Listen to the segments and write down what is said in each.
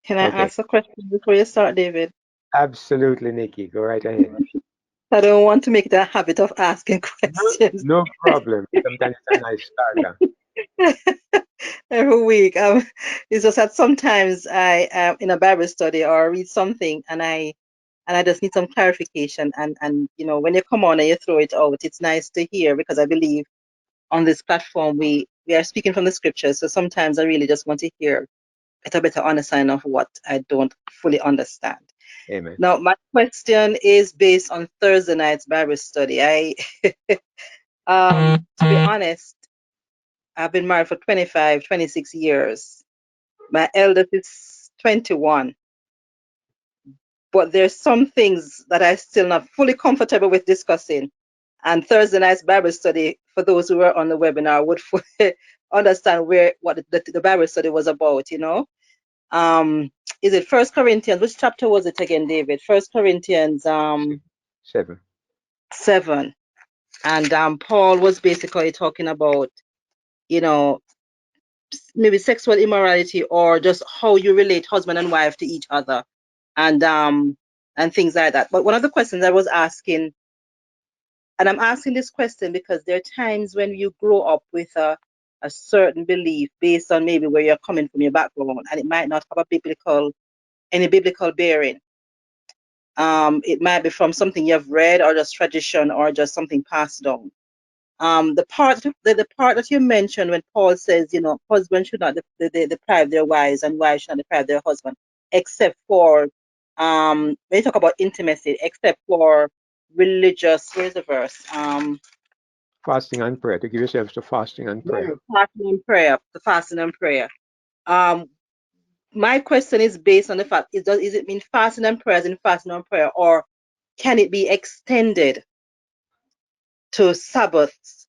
Can I Okay. ask a question before you start, David? Absolutely, Nikki. Go right ahead. I don't want to make it a habit of asking No, questions no problem. Sometimes it's a nice starter. every week. It's just that sometimes I am in a Bible study or read something and I just need some clarification. And when you come on and you throw it out, it's nice to hear because I believe on this platform we are speaking from the scriptures. So sometimes I really just want to hear get a better understanding of what I don't fully understand. Amen. Now, my question is based on Thursday night's Bible study. To be honest, I've been married for 25, 26 years. My eldest is 21, but there's some things that I'm still not fully comfortable with discussing. And Thursday night's Bible study, for those who were on the webinar, would fully understand what the Bible study was about. Um, is it First Corinthians? Which chapter was it again, David? First Corinthians 7. 7. And Paul was basically talking about, you know, maybe sexual immorality or just how you relate husband and wife to each other and things like that. But one of the questions I was asking, and I'm asking this question because there are times when you grow up with a certain belief based on maybe where you're coming from, your background, and it might not have any biblical bearing. It might be from something you've read or just tradition or just something passed down. The part that you mentioned when Paul says, husbands should not deprive their wives and wives should not deprive their husband, except for when you talk about intimacy, except for religious. Where's the verse? Fasting and prayer. To give yourselves to fasting and prayer. Fasting and prayer. The fasting and prayer. Um, my question is based on the fact: is it mean fasting and prayer as in fasting and prayer, or can it be extended to Sabbaths?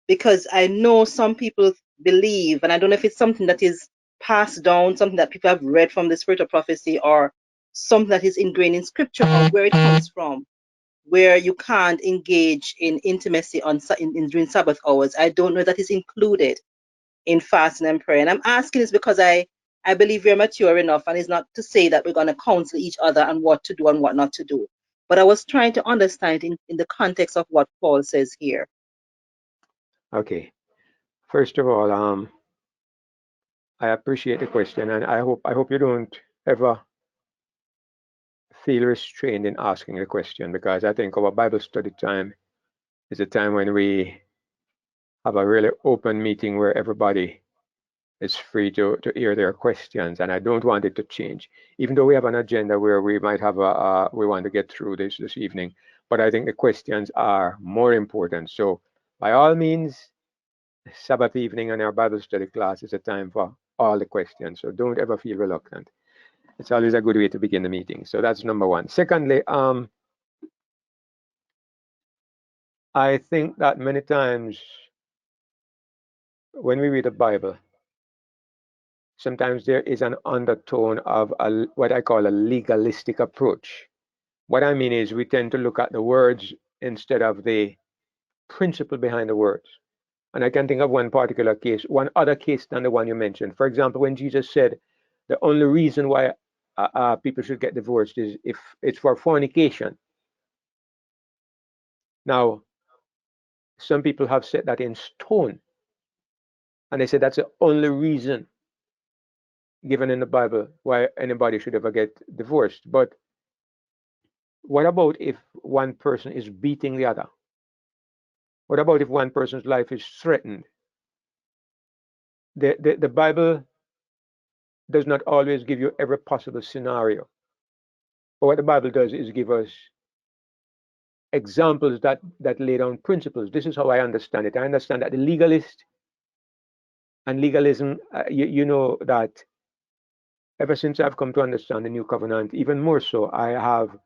Because I know some people believe, and I don't know if it's something that is passed down, something that people have read from the spirit of prophecy, or something that is ingrained in scripture, or where it comes from, where you can't engage in intimacy during Sabbath hours. I don't know that is included in fasting and prayer. And I'm asking this because I believe we're mature enough, and it's not to say that we're going to counsel each other on what to do and what not to do. But I was trying to understand in the context of what Paul says here. Okay. First of all, I appreciate the question, and I hope you don't ever feel restrained in asking the question, because I think our Bible study time is a time when we have a really open meeting where everybody is free to hear their questions, and I don't want it to change. Even though we have an agenda where we might have we want to get through this evening, but I think the questions are more important. So by all means, Sabbath evening and our Bible study class is a time for all the questions. So don't ever feel reluctant. It's always a good way to begin the meeting. So that's number one. Secondly, I think that many times when we read the Bible, sometimes there is an undertone of what I call a legalistic approach. What I mean is we tend to look at the words instead of the principle behind the words. And I can think of one particular case, one other case than the one you mentioned. For example, when Jesus said the only reason why people should get divorced is if it's for fornication. Now, some people have set that in stone, and they say that's the only reason given in the Bible why anybody should ever get divorced. But what about if one person is beating the other? What about if one person's life is threatened? The Bible does not always give you every possible scenario. But what the Bible does is give us examples that lay down principles. This is how I understand it. I understand that the legalist and legalism, you know that ever since I've come to understand the new covenant, even more so, I have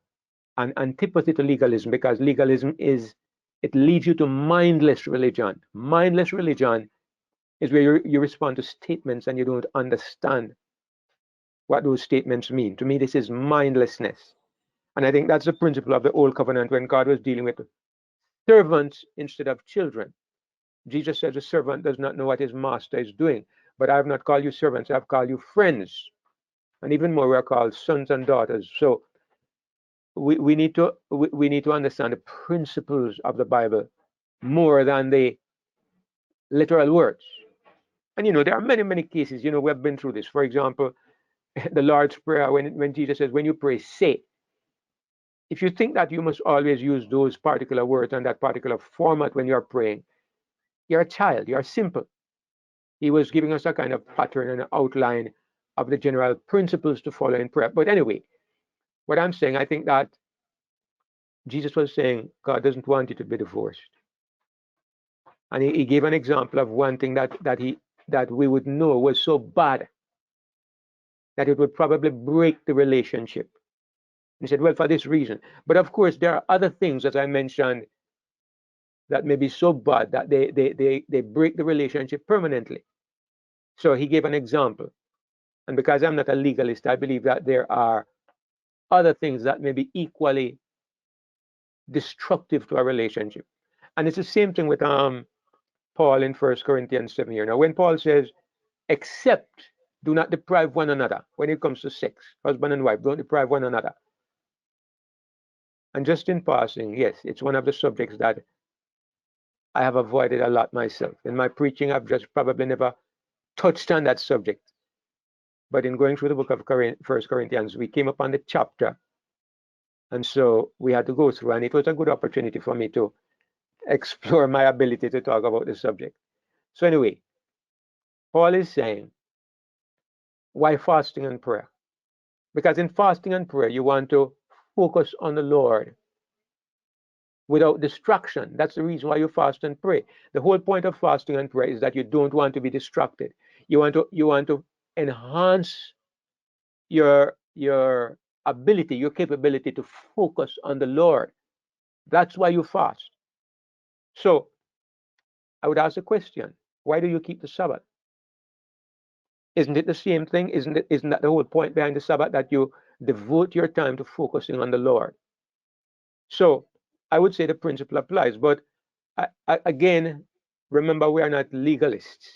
an antipathy to legalism, because legalism it leads you to mindless religion. Mindless religion is where you respond to statements and you don't understand what those statements mean. To me, this is mindlessness. And I think that's the principle of the old covenant when God was dealing with servants instead of children. Jesus says a servant does not know what his master is doing. But I have not called you servants, I have called you friends. and even more, we are called sons and daughters. So we need to understand the principles of the Bible more than the literal words. And there are many cases. We have been through this. For example, the Lord's Prayer, when Jesus says, when you pray, say. If you think that you must always use those particular words and that particular format when you're praying, you're a child, you're simple. He was giving us a kind of pattern and an outline of the general principles to follow in prayer. But anyway, what I'm saying, I think that Jesus was saying God doesn't want you to be divorced. And he gave an example of one thing that we would know was so bad that it would probably break the relationship. He said, well, for this reason. But of course, there are other things, as I mentioned, that may be so bad that they break the relationship permanently. So he gave an example. And because I'm not a legalist, I believe that there are other things that may be equally destructive to a relationship. And it's the same thing with Paul in 1 Corinthians 7 here. Now, when Paul says, except do not deprive one another, when it comes to sex, husband and wife, don't deprive one another. And just in passing, yes, it's one of the subjects that I have avoided a lot myself. In my preaching, I've just probably never touched on that subject. But in going through the book of 1 Corinthians, we came upon the chapter. And so we had to go through, and it was a good opportunity for me to explore my ability to talk about the subject. So anyway, Paul is saying, why fasting and prayer? Because in fasting and prayer, you want to focus on the Lord without distraction. That's the reason why you fast and pray. The whole point of fasting and prayer is that you don't want to be distracted. You want to enhance your ability, your capability to focus on the Lord. That's why you fast. So I would ask the question, why do you keep the Sabbath? Isn't it the same thing? Isn't that the whole point behind the Sabbath, that you devote your time to focusing on the Lord? So I would say the principle applies, but again, remember, we are not legalists.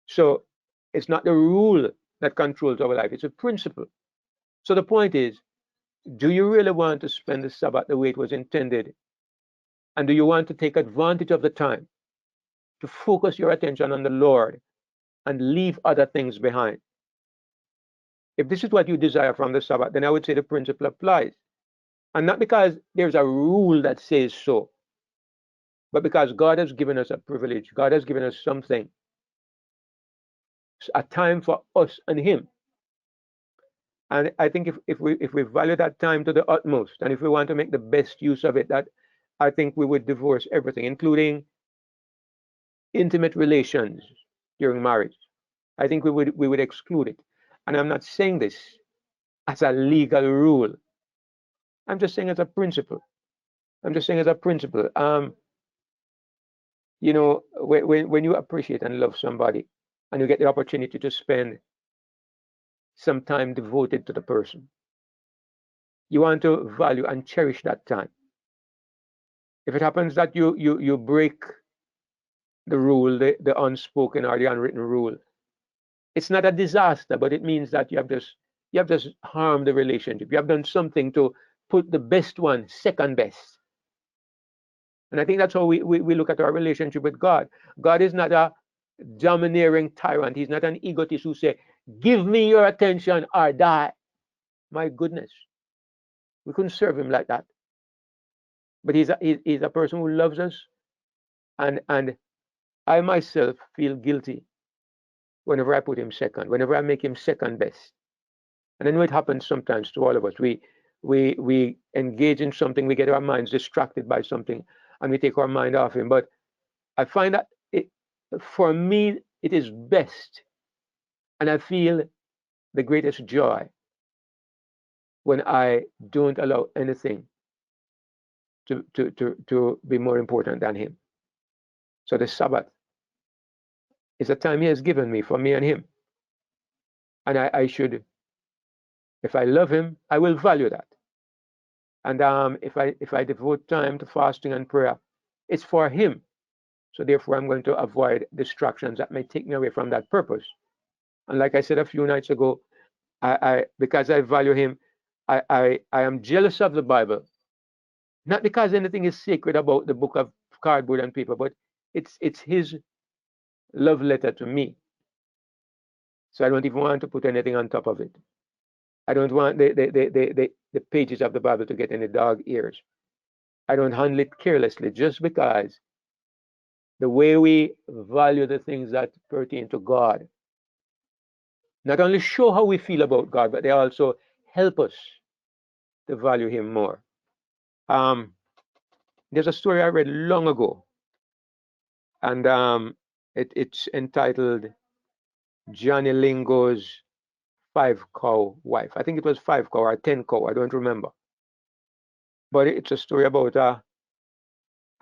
So it's not the rule that controls our life, it's a principle. So the point is, do you really want to spend the Sabbath the way it was intended? And do you want to take advantage of the time to focus your attention on the Lord and leave other things behind? If this is what you desire from the Sabbath, then I would say the principle applies. And not because there's a rule that says so, but because God has given us a privilege. God has given us something, a time for us and Him. And I think if we value that time to the utmost, and if we want to make the best use of it, that I think we would divorce everything, including intimate relations during marriage. I think we would exclude it. And I'm not saying this as a legal rule. I'm just saying as a principle. I'm just saying as a principle. When you appreciate and love somebody, and you get the opportunity to spend some time devoted to the person, you want to value and cherish that time. If it happens that you break the rule, the unspoken or the unwritten rule, it's not a disaster, but it means that you have just harmed the relationship. You have done something to put the best one second best. And I think that's how we look at our relationship with God. God is not a domineering tyrant. He's not an egotist who say, give me your attention or die. My goodness, we couldn't serve him like that. But he's a person who loves us, and I myself feel guilty whenever I put him second, whenever I make him second best. And I know it happens sometimes to all of us. We engage in something, we get our minds distracted by something, and we take our mind off him. But I find that for me, it is best, and I feel the greatest joy when I don't allow anything to be more important than him. So the Sabbath is a time he has given me for me and him. And I should, if I love him, I will value that. And if I devote time to fasting and prayer, it's for him. So therefore, I'm going to avoid distractions that may take me away from that purpose. And like I said a few nights ago, Because I value him, I am jealous of the Bible. Not because anything is sacred about the book of cardboard and paper, but it's his love letter to me. So I don't even want to put anything on top of it. I don't want the pages of the Bible to get any dog ears. I don't handle it carelessly just because the way we value the things that pertain to God not only show how we feel about God, but they also help us to value Him more. There's a story I read long ago, and it's entitled Johnny Lingo's 5-cow wife. I think it was 5 cow or 10 cow. I don't remember. But it's a story about a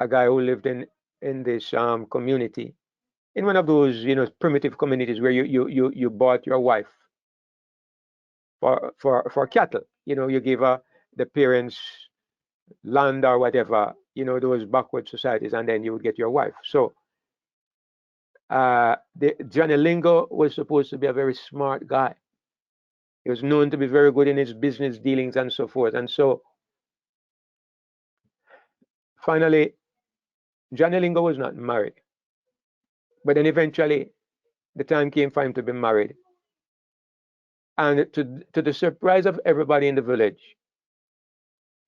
guy who lived in this community, in one of those primitive communities where you bought your wife for cattle. You give the parents land or whatever, those backward societies, and then you would get your wife. So Johnny Lingo was supposed to be a very smart guy. He was known to be very good in his business dealings and so forth. And so finally, Johnny Lingo was not married. But then eventually, the time came for him to be married. And to the surprise of everybody in the village,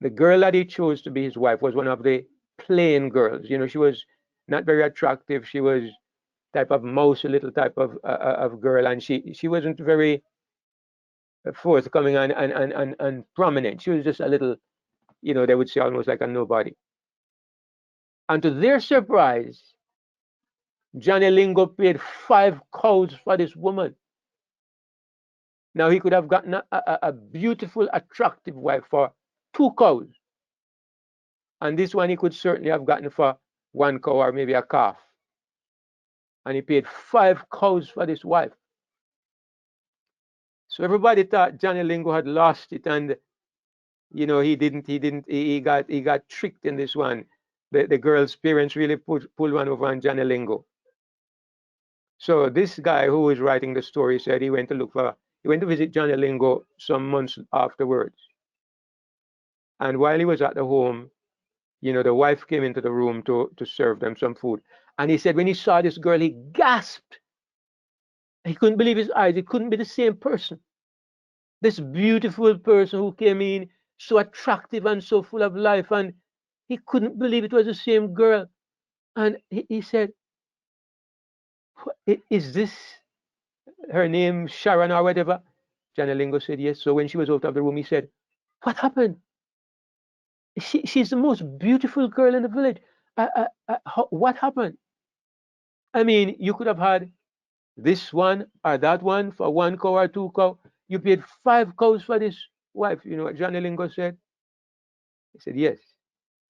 the girl that he chose to be his wife was one of the plain girls. She was not very attractive. She was type of mousy little type of girl, and she wasn't very forthcoming and prominent. She was just a little, they would say almost like a nobody. And to their surprise, Johnny Lingo paid 5 cows for this woman. Now he could have gotten a beautiful, attractive wife for 2 cows. And this one he could certainly have gotten for 1 cow or maybe a calf. And he paid 5 cows for this wife. So everybody thought Johnny Lingo had lost it, and he got tricked in this one. The girl's parents really pulled one over on Johnny Lingo. So this guy who was writing the story said he went to visit Johnny Lingo some months afterwards. And while he was at the home, the wife came into the room to serve them some food. And he said when he saw this girl, he gasped. He couldn't believe his eyes. It couldn't be the same person. This beautiful person who came in so attractive and so full of life, and he couldn't believe it was the same girl. And he said, is this her name, Sharon or whatever? Johnny Lingo said yes. So when she was out of the room, he said, what happened? She's the most beautiful girl in the village. What happened? I mean, you could have had this one or that one for 1 cow or 2 cow. You paid 5 cows for this wife. You know what Johnny Lingo said? He said, yes,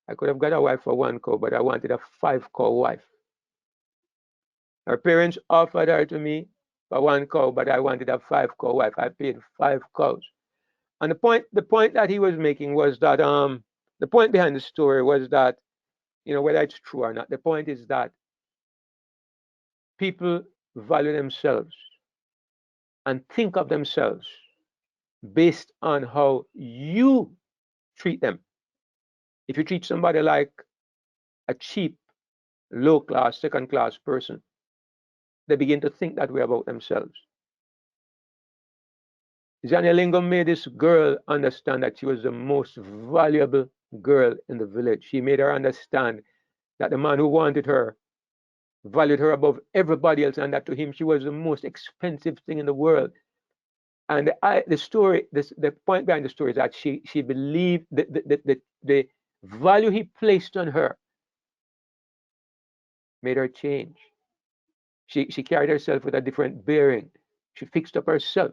I could have got a wife for 1 cow, but I wanted a 5-cow wife. Her parents offered her to me for 1 cow, but I wanted a 5-cow wife. I paid 5 cows. And the point that he was making was that the point behind the story was that, whether it's true or not, the point is that people value themselves and think of themselves based on how you treat them. If you treat somebody like a cheap, low-class, second-class person, they begin to think that way about themselves. Johnny Lingo made this girl understand that she was the most valuable girl in the village. She made her understand that the man who wanted her valued her above everybody else, and that to him she was the most expensive thing in the world. And the point behind the story is that she believed the value he placed on her made her change. She carried herself with a different bearing. She fixed up herself.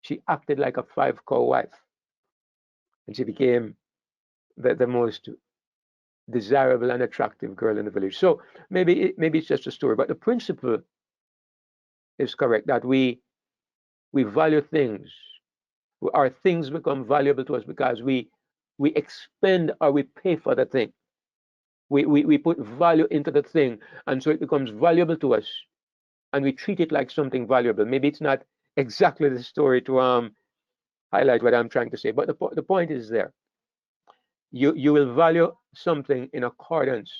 She acted like a 5-cow wife, and she became the most desirable and attractive girl in the village. So maybe it's just a story, but the principle is correct, that we value things. Our things become valuable to us because we expend or we pay for the thing. We put value into the thing, and so it becomes valuable to us, and we treat it like something valuable. Maybe it's not exactly the story to highlight what I'm trying to say. But the point is there. You will value something in accordance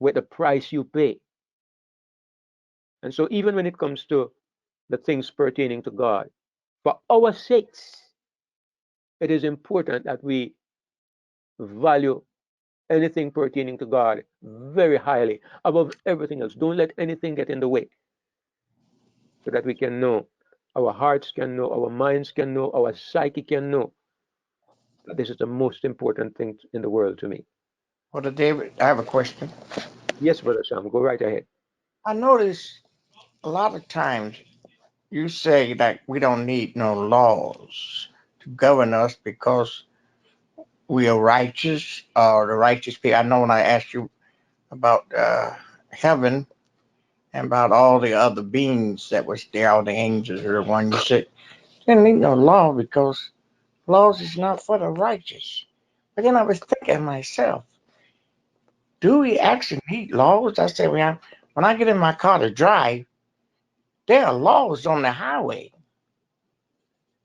with the price you pay. And so even when it comes to the things pertaining to God, for our sakes, it is important that we value anything pertaining to God very highly above everything else. Don't let anything get in the way so that we can know, our hearts can know, our minds can know, our psyche can know that this is the most important thing in the world to me. Brother David, I have a question. Yes, Brother Sam, go right ahead. I notice a lot of times you say that we don't need no laws to govern us because we are righteous or the righteous people. I know when I asked you about heaven and about all the other beings that was there, all the angels or the one you said, you didn't need no law because laws is not for the righteous. But then I was thinking to myself, do we actually need laws? I said, when I get in my car to drive, there are laws on the highway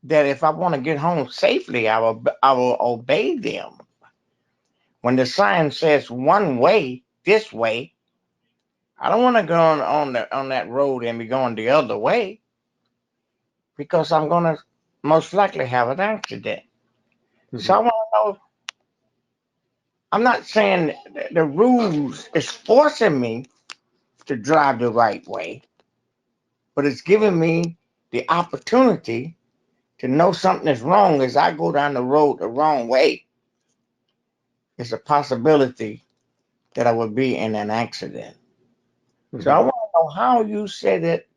that if I want to get home safely, I will obey them. When the sign says one way, this way, I don't want to go on that road and be going the other way because I'm gonna most likely have an accident. So Mm-hmm. I want to know. I'm not saying the rules is forcing me to drive the right way, but it's giving me the opportunity to know something is wrong as I go down the road the wrong way. It's a possibility that I would be in an accident. So I Mm-hmm. want to know how you say that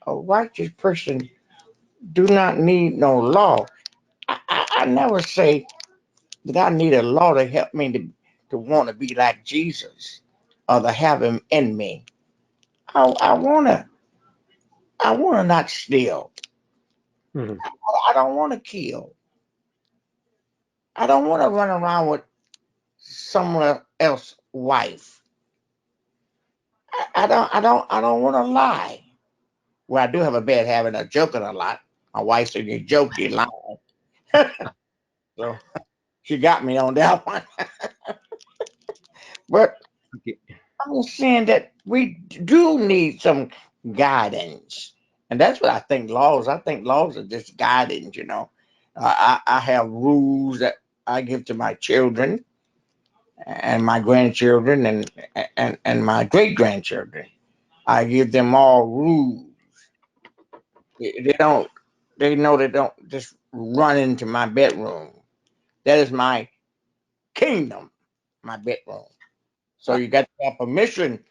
a righteous person do not need no law. I never say that I need a law to help me to want to be like Jesus or to have him in me. I wanna not steal. Mm-hmm. I don't want to kill. I don't want to run around with someone else's wife. I don't want to lie. Well, I do have a bad habit of joking a lot. My wife said, "You joke, you lie." So she got me on that one. But Okay. I'm saying that we do need some guidance. And that's what I think laws. I think laws are just guidance. I have rules that I give to my children and my grandchildren and my great grandchildren. I give them all rules. They don't. They know they don't just run into my bedroom. That is my kingdom, my bedroom. So Uh, you got to have permission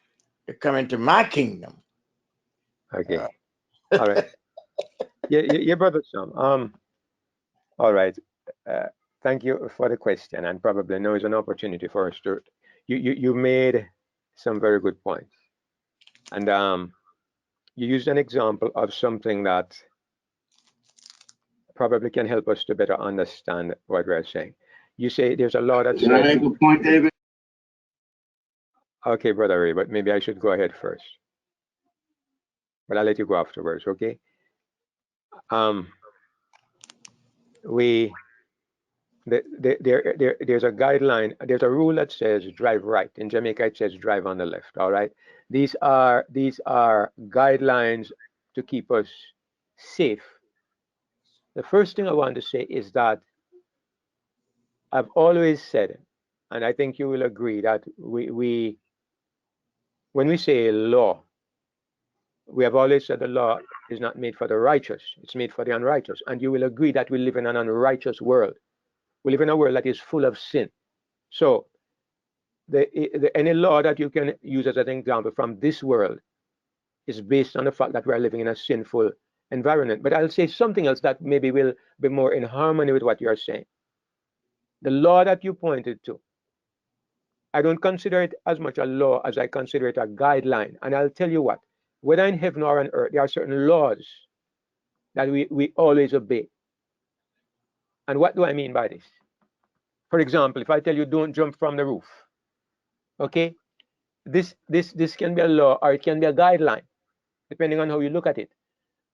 to come into my kingdom. okay. Uh, All right. Yeah, Brother Sam. All right. Uh, Thank you for the question, and probably now is an opportunity for us to. You made some very good points, and you used an example of something that probably can help us to better understand what we're saying. You say there's a law that Can I says, make a point, David? okay, Brother Ray, but maybe I should go ahead first, but I'll let you go afterwards, okay? Um, we there's a guideline, there's a rule that says drive right. In Jamaica, it says drive on the left. All right. These are guidelines to keep us safe. The first thing I want to say is that I've always said, and I think you will agree that we when we say law, we have always said the law is not made for the righteous; it's made for the unrighteous. And you will agree that we live in an unrighteous world. We live in a world that is full of sin. So any law that you can use as an example from this world is based on the fact that we're living in a sinful environment. But I'll say something else that maybe will be more in harmony with what you're saying. The law that you pointed to, I don't consider it as much a law as I consider it a guideline. And I'll tell you what, whether in heaven or on earth, there are certain laws that we always obey. And what do I mean by this? For example, if I tell you don't jump from the roof, okay, this can be a law or it can be a guideline, depending on how you look at it.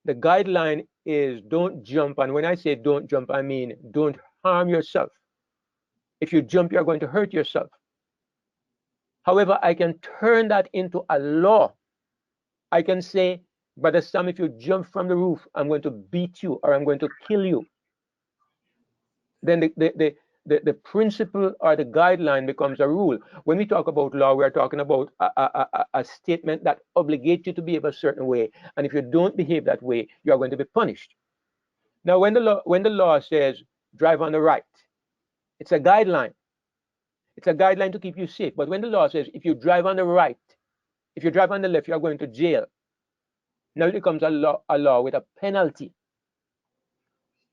The guideline is don't jump. And when I say don't jump, I mean don't harm yourself. If you jump, you're going to hurt yourself. However, I can turn that into a law. I can say, Brother Sam, if you jump from the roof, I'm going to beat you or I'm going to kill you. Then the principle or the guideline becomes a rule. When we talk about law, we're talking about a statement that obligates you to behave a certain way. And if you don't behave that way, you are going to be punished. Now, when the law says drive on the right, it's a guideline. It's a guideline to keep you safe. But when the law says if you drive on the right, if you drive on the left, you are going to jail. Now it becomes a law with a penalty.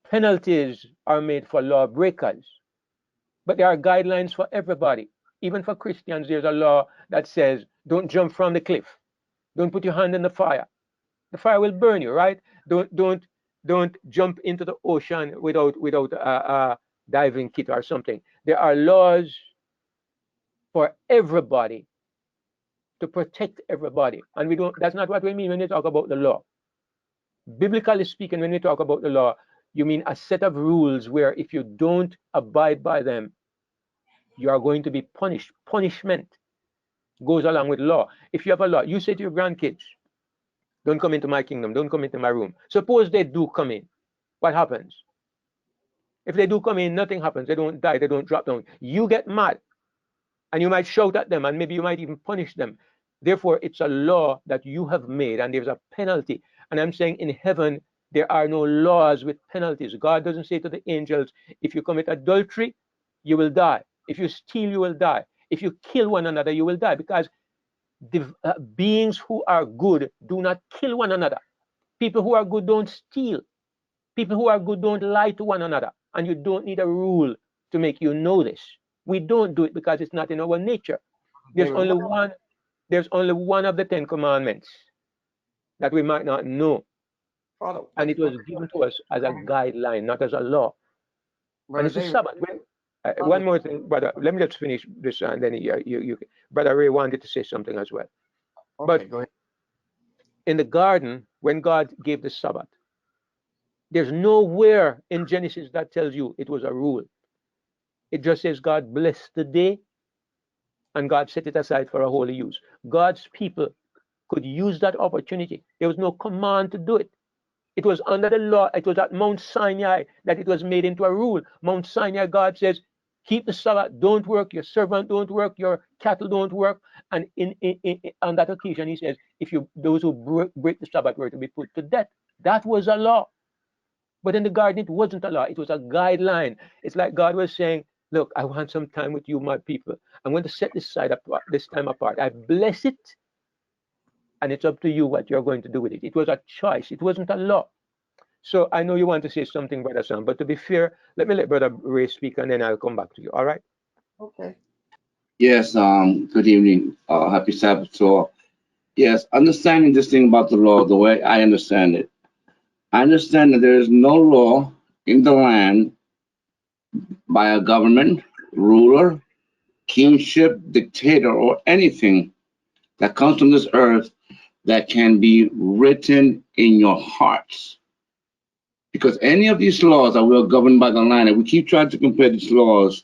Penalties are made for lawbreakers, but there are guidelines for everybody. Even for Christians, there's a law that says don't jump from the cliff. Don't put your hand in the fire. The fire will burn you, right? Don't jump into the ocean without a diving kit or something. There are laws for everybody to protect everybody, and we don't. That's not what we mean when we talk about the law. Biblically speaking, when we talk about the law, you mean a set of rules where if you don't abide by them, you are going to be punished. Punishment goes along with law. If you have a law, you say to your grandkids, don't come into my kingdom, don't come into my room. Suppose they do come in. What happens? If they do come in, nothing happens. They don't die, they don't drop down. You get mad and you might shout at them and maybe you might even punish them. Therefore, it's a law that you have made and there's a penalty. And I'm saying in heaven, there are no laws with penalties. God doesn't say to the angels, if you commit adultery, you will die. If you steal, you will die. If you kill one another, you will die. Because the beings who are good do not kill one another. People who are good don't steal. People who are good don't lie to one another. And you don't need a rule to make you know this. We don't do it because it's not in our nature. There's only one of the 10 commandments that we might not know. Father, And it was given to us as a guideline, not as a law. And it's a Sabbath. One more thing, brother. Let me just finish this, and then you Brother Ray wanted to say something as well. Okay, But go ahead. in the garden, when God gave the Sabbath, there's nowhere in Genesis that tells you it was a rule. It just says God blessed the day and God set it aside for a holy use. God's people could use that opportunity. There was no command to do it. It was under the law. It was at Mount Sinai that it was made into a rule. Mount Sinai, God says, keep the Sabbath, don't work, your servant don't work, your cattle don't work. And on that occasion, he says, those who break the Sabbath were to be put to death. That was a law. But in the garden, it wasn't a law. It was a guideline. It's like God was saying, look, I want some time with you, my people. I'm going to set this time apart. I bless it. And it's up to you what you're going to do with it. It was a choice. It wasn't a law. So I know you want to say something, Brother Sam, but to be fair, let me let Brother Ray speak and then I'll come back to you. All right? Okay. Yes, good evening. Happy Sabbath to all. Yes, understanding this thing about the law, the way I understand it. I understand that there is no law in the land by a government, ruler, kingship, dictator, or anything that comes from this earth that can be written in your hearts. Because any of these laws that we are governed by the land, and we keep trying to compare these laws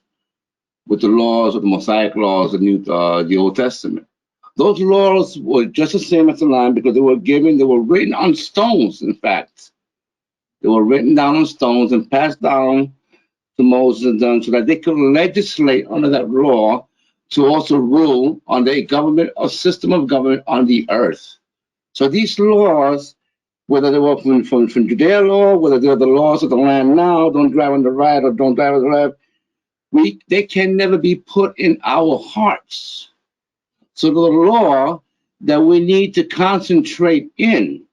with the laws of the Mosaic laws, the Old Testament. Those laws were just the same as the land because they were written on stones, in fact. They were written down on stones and passed down to Moses and them so that they could legislate under that law to also rule on a government, a system of government on the earth. So these laws, whether they were from Judea law, whether they're the laws of the land now, don't drive on the right or don't drive on the left, they can never be put in our hearts. So the law that we need to concentrate in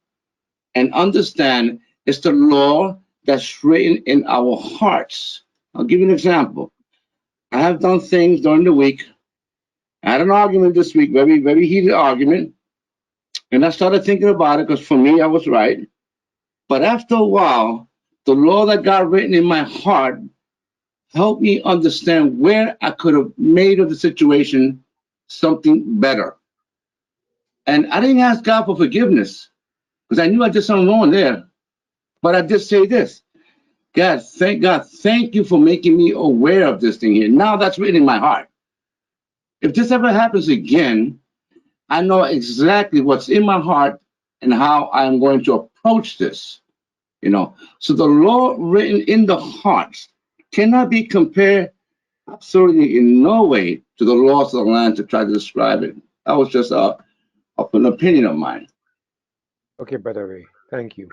and understand is the law that's written in our hearts. I'll give you an example. I have done things during the week. I had an argument this week, very, very heated argument. And I started thinking about it because for me, I was right. But after a while, the law that got written in my heart helped me understand where I could have made of the situation something better. And I didn't ask God for forgiveness because I knew I did something wrong there. But I just say this. God, thank you for making me aware of this thing here. Now that's written in my heart. If this ever happens again, I know exactly what's in my heart and how I'm going to approach this. So the law written in the heart cannot be compared absolutely in no way to the laws of the land to try to describe it. That was just an opinion of mine. Okay, Brother Ray. Thank you.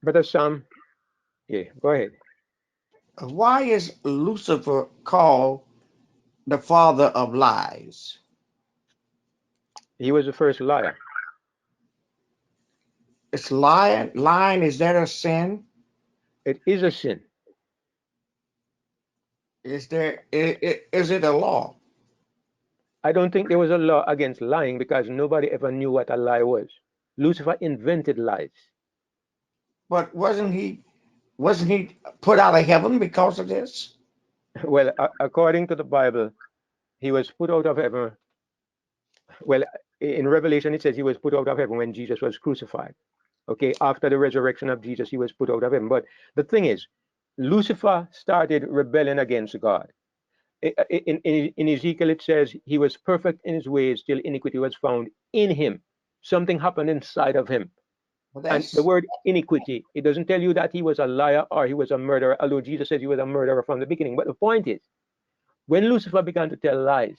Brother Sam, yeah, go ahead. Why is Lucifer called the father of lies? He was the first liar. It's lying. Lying, is that a sin? It is a sin. Is it a law? I don't think there was a law against lying because nobody ever knew what a lie was. Lucifer invented lies. But wasn't he put out of heaven because of this? Well, according to the Bible, he was put out of heaven. Well, in Revelation, it says he was put out of heaven when Jesus was crucified. Okay, after the resurrection of Jesus, he was put out of heaven. But the thing is, Lucifer started rebelling against God. In Ezekiel, it says he was perfect in his ways till iniquity was found in him. Something happened inside of him. Well, And the that's word iniquity, it doesn't tell you that he was a liar or he was a murderer, although Jesus says he was a murderer from the beginning. But the point is, when Lucifer began to tell lies,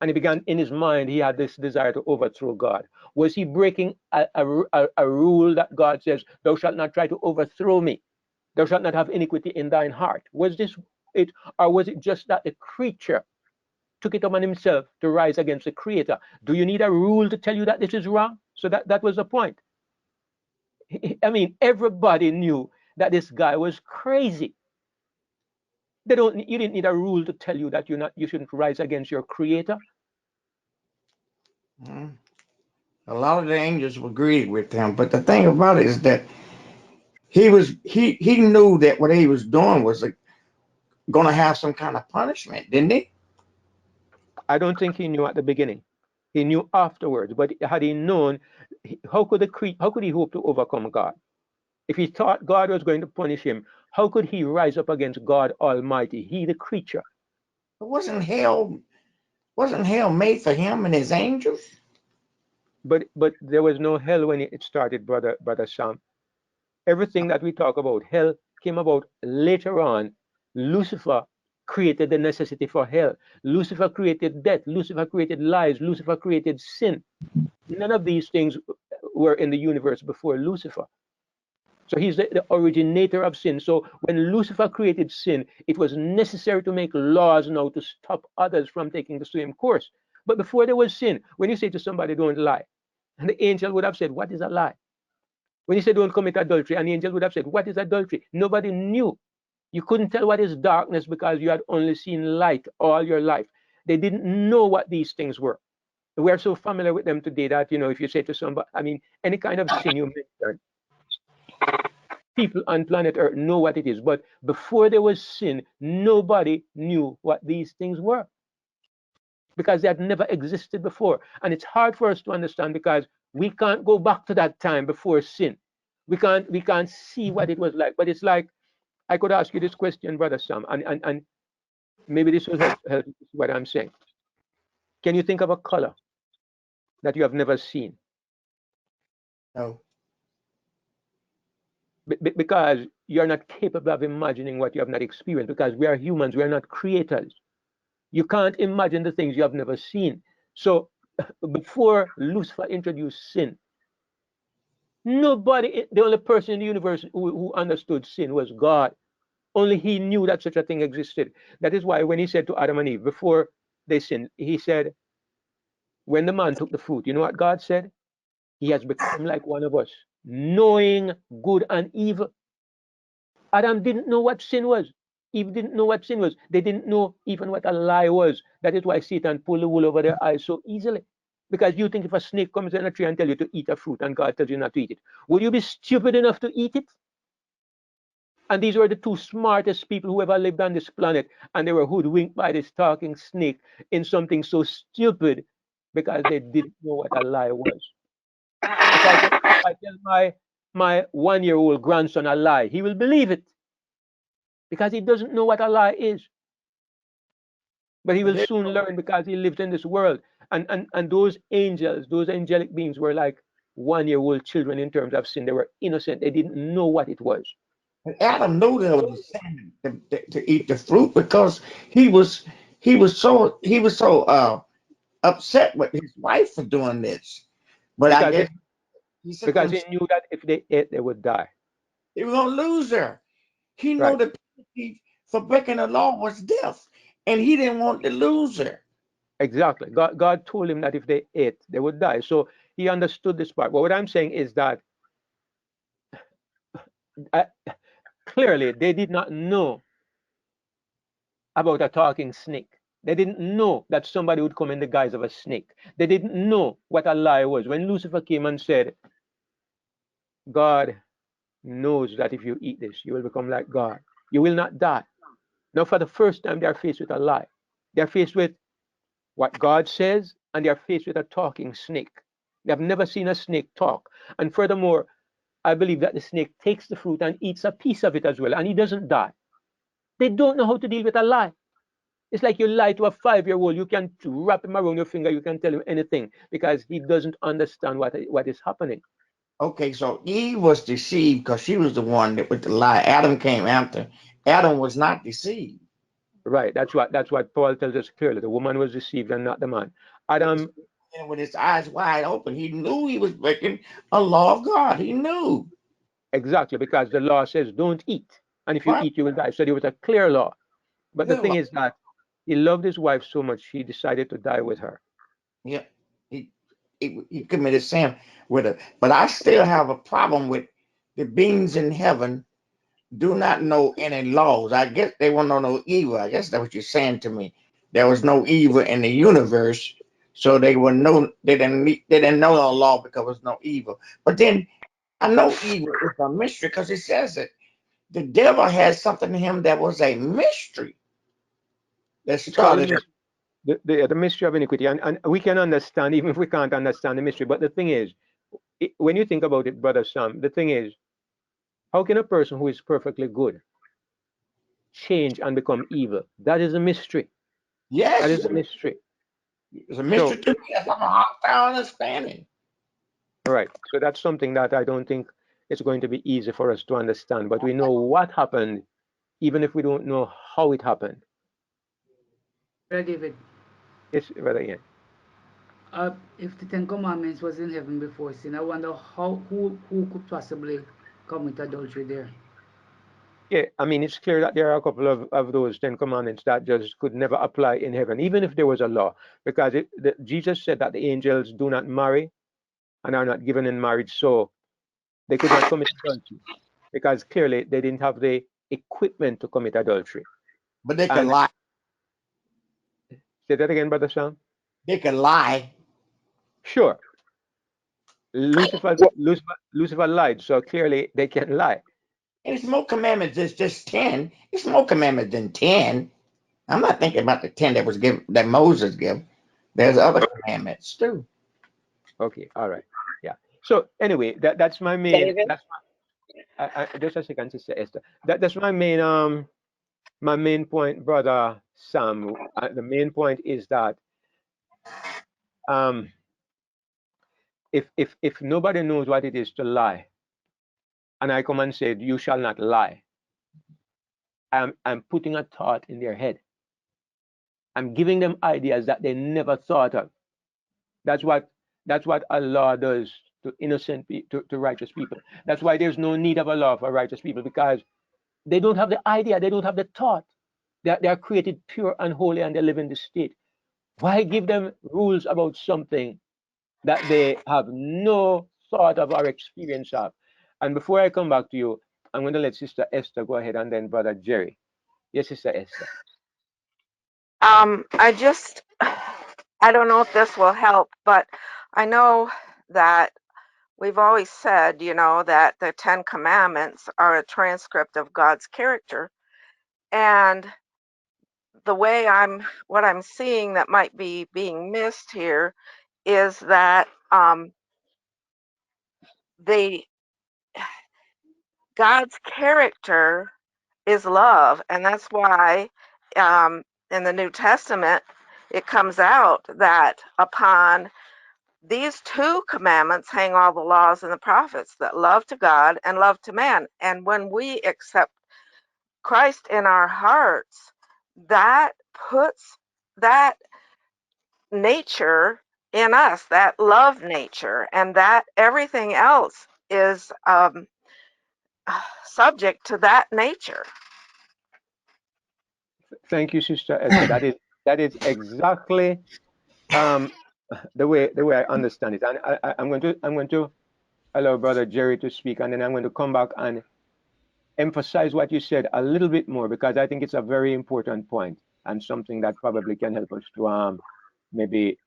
and he began in his mind, he had this desire to overthrow God. Was he breaking a rule that God says, thou shalt not try to overthrow me? Thou shalt not have iniquity in thine heart. Was this it, or was it just that the creature took it upon himself to rise against the creator? Do you need a rule to tell you that this is wrong? So that was the point. I mean, everybody knew that this guy was crazy. You didn't need a rule to tell you that you shouldn't rise against your creator. mm, a lot of the angels agreed with him. But the thing about it is that he knew that what he was doing was going to have some kind of punishment, didn't he? I don't think he knew at the beginning. He knew afterwards. But had he known, how could he hope to overcome God? If he thought God was going to punish him, how could he rise up against God Almighty? He, the creature. But wasn't hell made for him and his angels? But there was no hell when it started, brother Sam. Everything that we talk about, hell came about later on. Lucifer created the necessity for hell. Lucifer created death. Lucifer created lies. Lucifer created sin. None of these things were in the universe before Lucifer. So he's the originator of sin. So when Lucifer created sin, it was necessary to make laws now to stop others from taking the same course. But before there was sin, when you say to somebody, don't lie, and the angel would have said, what is a lie? When you say don't commit adultery, and the angel would have said, what is adultery? Nobody knew. You couldn't tell what is darkness because you had only seen light all your life. They didn't know what these things were. We are so familiar with them today that, if you say to somebody, I mean, any kind of sin you mention, people on planet Earth know what it is. But before there was sin, nobody knew what these things were because they had never existed before. And it's hard for us to understand because we can't go back to that time before sin. We can't see what it was like. But it's like I could ask you this question, Brother Sam, and maybe this will help what I'm saying. Can you think of a color that you have never seen? No. Because you're not capable of imagining what you have not experienced, because we are humans, we are not creators. You can't imagine the things you have never seen. So before Lucifer introduced sin, the only person in the universe who understood sin was God. Only he knew that such a thing existed. That is why when he said to Adam and Eve before they sinned, he said, when the man took the fruit, you know what God said? He has become like one of us, knowing good and evil. Adam didn't know what sin was. Eve didn't know what sin was. They didn't know even what a lie was. That is why Satan pulled the wool over their eyes so easily. Because you think if a snake comes in a tree and tells you to eat a fruit and God tells you not to eat it, will you be stupid enough to eat it? And these were the two smartest people who ever lived on this planet. And they were hoodwinked by this talking snake in something so stupid because they didn't know what a lie was. If I tell my 1-year-old grandson a lie, he will believe it because he doesn't know what a lie is. But he will soon learn because he lives in this world. And those angels, those angelic beings were like 1-year-old children in terms of sin. They were innocent. They didn't know what it was. And Adam knew there was a sin to eat the fruit because he was so upset with his wife for doing this. But I Because guess he, he said to because he himself knew that if they ate, they would die. he was gonna lose her. He knew Right. the penalty for breaking the law was death, and he didn't want to lose her. Exactly. God told him that if they ate, they would die. So he understood this part. But what I'm saying is that uh, clearly they did not know about a talking snake. They didn't know that somebody would come in the guise of a snake. They didn't know what a lie was. When Lucifer came and said, God knows that if you eat this, you will become like God. You will not die. Now, for the first time, they are faced with a lie. They are faced with what God says, and they are faced with a talking snake. They have never seen a snake talk. And furthermore, I believe that the snake takes the fruit and eats a piece of it as well, and he doesn't die. They don't know how to deal with a lie. It's like you lie to a 5-year-old. You can wrap him around your finger. You can tell him anything because he doesn't understand what is happening. Okay, so Eve was deceived because she was the one that with the lie. Adam came after. Adam was not deceived. Right. That's what Paul tells us clearly. The woman was deceived and not the man. He was Adam, with his eyes wide open. He knew he was breaking a law of God. He knew. exactly, because the law says don't eat. And if you Right? eat, you will die. So there was a clear law. But the Clear thing law. is that he loved his wife so much, he decided to die with her. Yeah. He, he committed sin with her. But I still have a problem with the beings in heaven do not know any laws. I guess they won't know no evil. I guess that's what you're saying to me. There was no evil in the universe, so they would know they didn't know no law because there was no evil. But then I know evil is a mystery because it says it. The devil had something in him that was a mystery that It's called started. the mystery of iniquity. And we can understand, even if we can't understand the mystery. But the thing is, when you think about it, Brother Sam, the thing is, how can a person who is perfectly good change and become evil? That is a mystery. That Yes, is a mystery. it's a So, mystery to me. That's what I'm hard understanding. right. So that's something that I don't think it's going to be easy for us to understand. But we know what happened, even if we don't know how it happened. Brother David, It's rather, yeah. if the Ten Commandments was in heaven before sin, I wonder who could possibly commit adultery there. Yeah, I mean, it's clear that there are a couple of those 10 Commandments that just could never apply in heaven, even if there was a law, because Jesus said that the angels do not marry and are not given in marriage, so they could not commit adultery because clearly they didn't have the equipment to commit adultery. But they can And lie. say that again, Brother Sam. They can lie. Sure, Lucifer lied, so clearly they can lie. And it's more commandments than just 10. It's more commandments than 10. I'm not thinking about the 10 that was given that Moses gave. There's other commandments too. Okay, all right, yeah. So anyway, that's my main. David? That's just a second, Sister Esther. That's my main point, Brother Sam. The main point is that um, if nobody knows what it is to lie, and I come and say you shall not lie, I'm putting a thought in their head. I'm giving them ideas that they never thought of. That's what a law does to innocent to righteous people. That's why there's no need of a law for righteous people because they don't have the idea, they don't have the thought. They are created pure and holy and they live in this state. Why give them rules about something that they have no thought of or experience of? And before I come back to you, I'm going to let Sister Esther go ahead and then Brother Jerry. Yes, Sister Esther. I don't know if this will help, but I know that we've always said, that the Ten Commandments are a transcript of God's character. And what I'm seeing that might be being missed here is that they God's character is love, and that's why in the New Testament it comes out that upon these two commandments hang all the laws and the prophets, that love to God and love to man. And when we accept Christ in our hearts, that puts that nature in us, that love nature, and that everything else is subject to that nature. Thank you, Sister Esther. That is exactly the way I understand it. And I'm going to allow Brother Jerry to speak, and then I'm going to come back and emphasize what you said a little bit more, because I think it's a very important point and something that probably can help us to maybe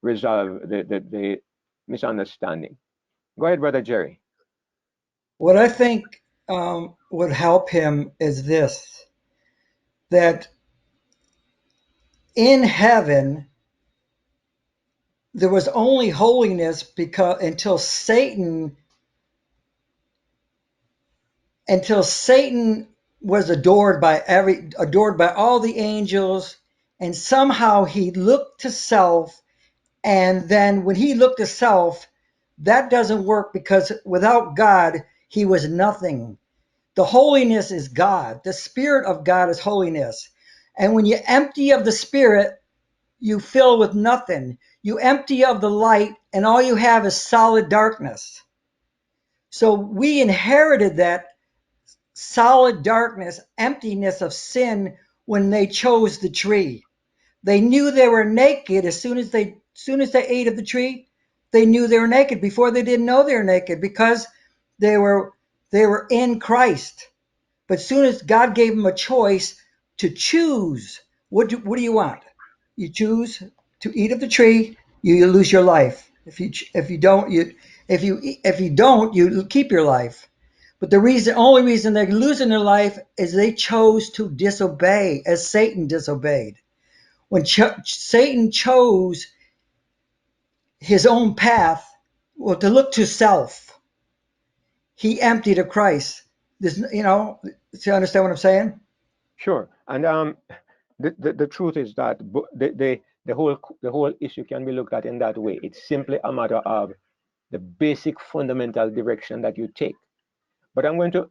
resolve the misunderstanding. Go ahead, Brother Jerry. What I think would help him is this, that in heaven there was only holiness because until Satan was adored by all the angels, and somehow he looked to self, and then when he looked to self, that doesn't work because without God he was nothing. The holiness is God. The Spirit of God is holiness. And when you empty of the Spirit, you fill with nothing. You empty of the light, and all you have is solid darkness. So we inherited that solid darkness, emptiness of sin when they chose the tree. They knew they were naked as soon as they ate of the tree. They knew they were naked before they didn't know they were naked because they were in Christ. But as soon as God gave them a choice to choose, what do you want? You choose to eat of the tree, you lose your life. If you don't, you keep your life. But the only reason they're losing their life is they chose to disobey, as Satan disobeyed. When Satan chose his own path, well, to look to self, he emptied of Christ. This, do you understand what I'm saying? Sure. And the truth is that the whole issue can be looked at in that way. It's simply a matter of the basic fundamental direction that you take. But I'm going to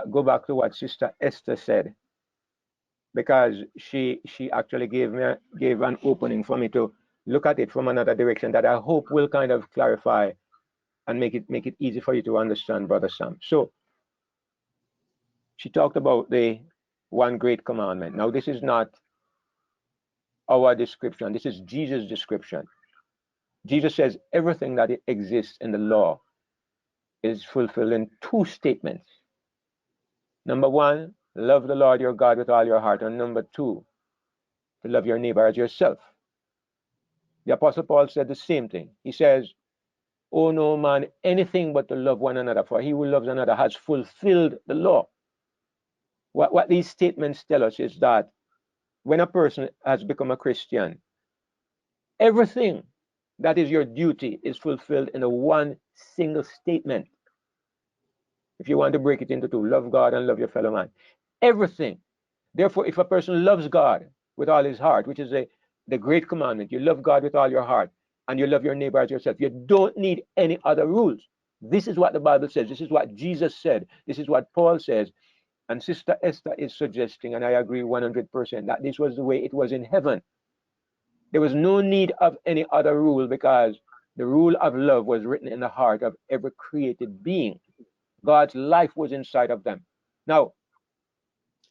go back to what Sister Esther said, because she actually gave an opening for me to look at it from another direction that I hope will kind of clarify and make it easy for you to understand, Brother Sam. So she talked about the one great commandment. Now, this is not our description. This is Jesus' description. Jesus says everything that exists in the law is fulfilled in two statements. Number one, love the Lord your God with all your heart. And number two, to love your neighbor as yourself. The Apostle Paul said the same thing. He says, "Oh no man, anything but to love one another, for he who loves another has fulfilled the law." What these statements tell us is that when a person has become a Christian, everything that is your duty is fulfilled in a one single statement. If you want to break it into two, love God and love your fellow man. Everything. Therefore, if a person loves God with all his heart, which is the great commandment, you love God with all your heart and you love your neighbor as yourself, you don't need any other rules. This is what the Bible says. This is what Jesus said. This is what Paul says. And Sister Esther is suggesting, and I agree 100%, that this was the way it was in heaven. There was no need of any other rule because the rule of love was written in the heart of every created being. God's life was inside of them. Now,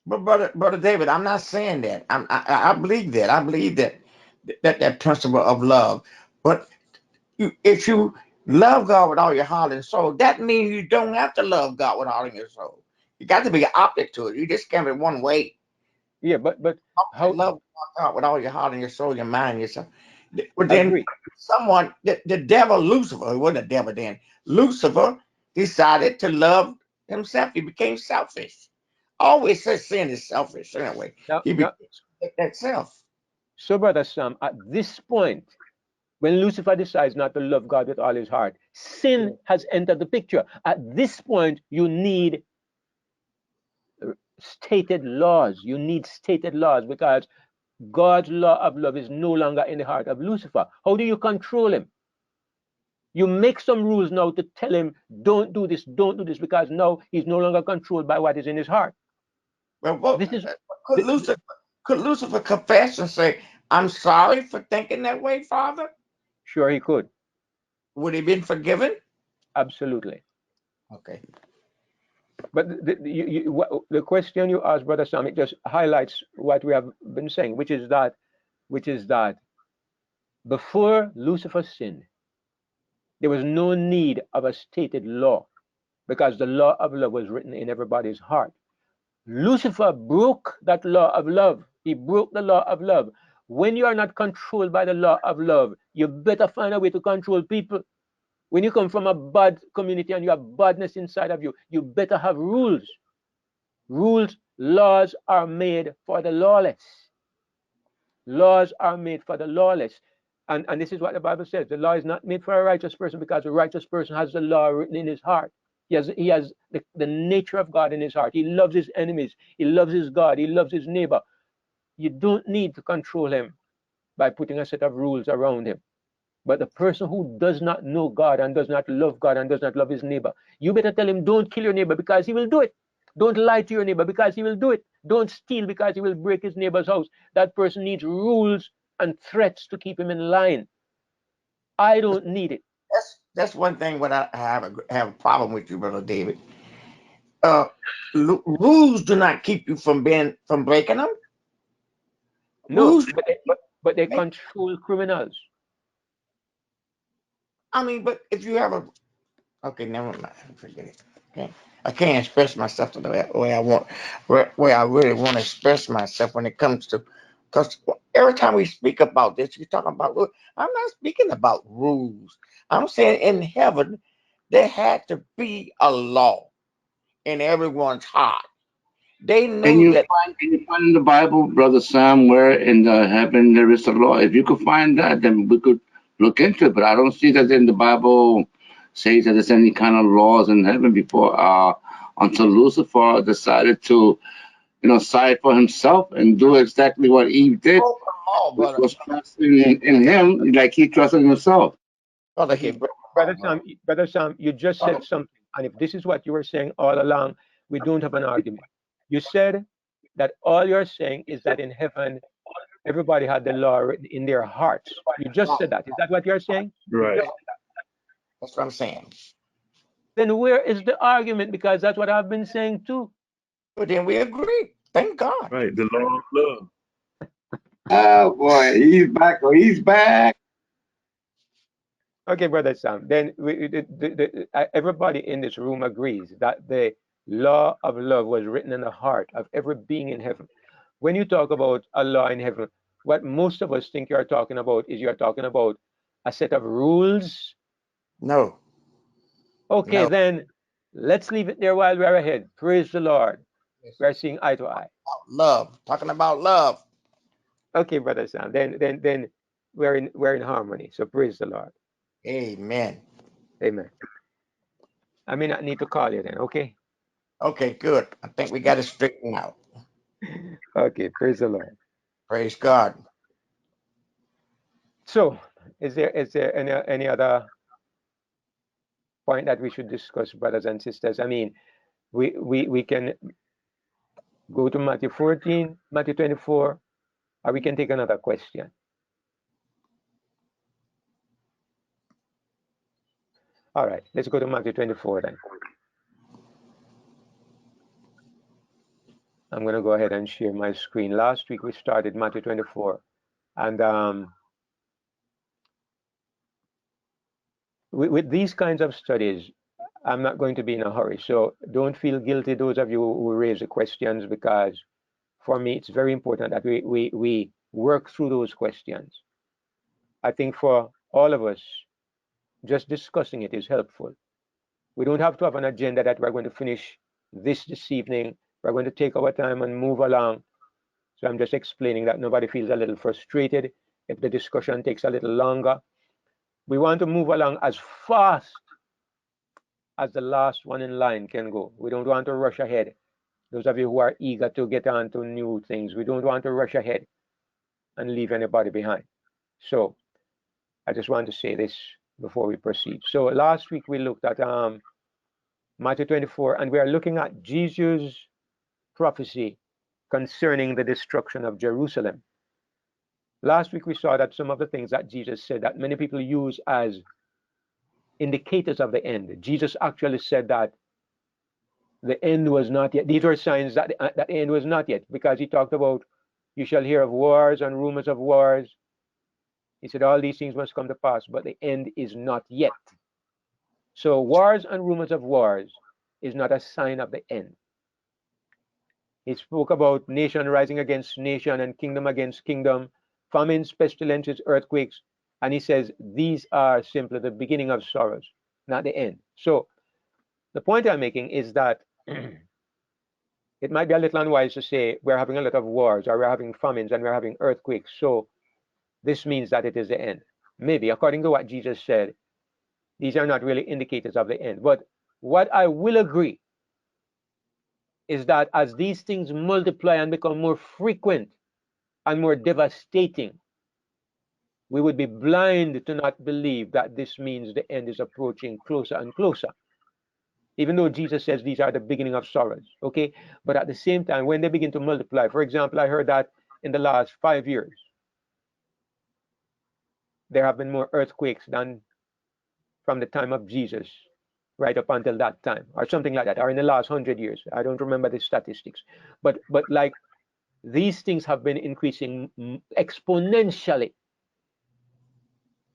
But brother David, I'm not saying that. I believe that. I believe that principle of love. But if you love God with all your heart and soul, that means you don't have to love God with all of your soul. You got to be opposite to it. You just can't be one way. yeah, but how? Love God with all your heart and your soul, your mind, yourself. But then Agree. someone, the devil, Lucifer, it wasn't a devil then, Lucifer decided to love himself. He became selfish. Always says sin is selfish anyway. Now, He now, became that self. so Brother Sam, at this point, When Lucifer decides not to love God with all his heart, sin has entered the picture. At this point, you need stated laws. You need stated laws because God's law of love is no longer in the heart of Lucifer. How do you control him? You make some rules now to tell him, don't do this, because now he's no longer controlled by what is in his heart. Well, This is could Lucifer confess and say, "I'm sorry for thinking that way, Father"? sure he could. Would he been forgiven? Absolutely. Okay. But the question you asked, Brother Sam, it just highlights what we have been saying, which is that before Lucifer sinned, there was no need of a stated law because the law of love was written in everybody's heart. Lucifer broke that law of love. He broke the law of love. When you are not controlled by the law of love, you better find a way to control people. When you come from a bad community and you have badness inside of you, you better have rules. Rules, laws are made for the lawless. Laws are made for the lawless. And this is what the Bible says. The law is not made for a righteous person because a righteous person has the law written in his heart. He has the nature of God in his heart. He loves his enemies. He loves his God. He loves his neighbor. You don't need to control him by putting a set of rules around him. But the person who does not know God and does not love God and does not love his neighbor, you better tell him, don't kill your neighbor because he will do it. Don't lie to your neighbor because he will do it. Don't steal because he will break his neighbor's house. That person needs rules and threats to keep him in line. I don't need it. That's one thing when I have a problem with you, Brother David. Rules do not keep you from breaking them. No, Rules. but they control criminals. I mean, but if you have a, okay, never mind. Forget it. Okay, I can't express myself the way I want, where I really want to express myself when it comes to, because every time we speak about this, you're talking about rules. I'm not speaking about rules. I'm saying in heaven, there had to be a law in everyone's heart. They Can knew you that. find in the Bible, Brother Sam, where in the heaven there is a law? If you could find that, then we could look into it. But I don't see that in the Bible says that there's any kind of laws in heaven before until Lucifer decided to, side for himself and do exactly what Eve did, Oh, come on, which brother. was trusting in him like he trusted himself. Brother, Okay, here, Brother Sam, you just said something. And if this is what you were saying all along, we don't have an argument. You said that all you're saying is that in heaven, everybody had the law written in their hearts. You just said that. Is that what you're saying? Right. that's what I'm saying. Then where is the argument? Because that's what I've been saying too. But then we agree. Thank God. Right. The law of love. Oh boy, he's back. Oh, he's back. Okay, Brother Sam. Then everybody in this room agrees that the law of love was written in the heart of every being in heaven. When you talk about a law in heaven, what most of us think you're talking about is you're talking about a set of rules. No, Okay, no. then let's leave it there while we're ahead. Praise the Lord. We're seeing eye to eye. Love. Talking about love. Okay, Brother Sam. Then we're in harmony. So praise the Lord. Amen. Amen. I may not need to call you then, okay? Okay, good. I think we got it straightened out. Okay, praise the Lord. Praise God. So, is there any other point that we should discuss, brothers and sisters? I mean, we can go to Matthew 14, Matthew 24, or we can take another question. All right, let's go to Matthew 24 then. I'm going to go ahead and share my screen. Last week we started Matthew 24, and with these kinds of studies, I'm not going to be in a hurry. So don't feel guilty, those of you who raise the questions, because for me, it's very important that we work through those questions. I think for all of us, just discussing it is helpful. We don't have to have an agenda that we're going to finish this evening. We're going to take our time and move along. So I'm just explaining that nobody feels a little frustrated if the discussion takes a little longer. We want to move along as fast as the last one in line can go. We don't want to rush ahead. Those of you who are eager to get on to new things, we don't want to rush ahead and leave anybody behind. So I just want to say this before we proceed. So last week we looked at Matthew 24, and we are looking at Jesus' prophecy concerning the destruction of Jerusalem. Last week we saw that some of the things that Jesus said that many people use as indicators of the end. Jesus actually said that the end was not yet. These were signs that the end was not yet, because he talked about you shall hear of wars and rumors of wars. He said all these things must come to pass, but the end is not yet. So wars and rumors of wars is not a sign of the end. He spoke about nation rising against nation and kingdom against kingdom, famines, pestilences, earthquakes, and he says these are simply the beginning of sorrows, not the end. So the point I'm making is that it might be a little unwise to say we're having a lot of wars or we're having famines and we're having earthquakes, so this means that it is the end. Maybe, according to what Jesus said, these are not really indicators of the end. But what I will agree is that as these things multiply and become more frequent and more devastating, we would be blind to not believe that this means the end is approaching closer and closer. Even though Jesus says these are the beginning of sorrows, okay? But at the same time, when they begin to multiply, for example, I heard that in the last 5 years, there have been more earthquakes than from the time of Jesus right up until that time, or something like that, or in the last 100 years. I don't remember the statistics. But like these things have been increasing exponentially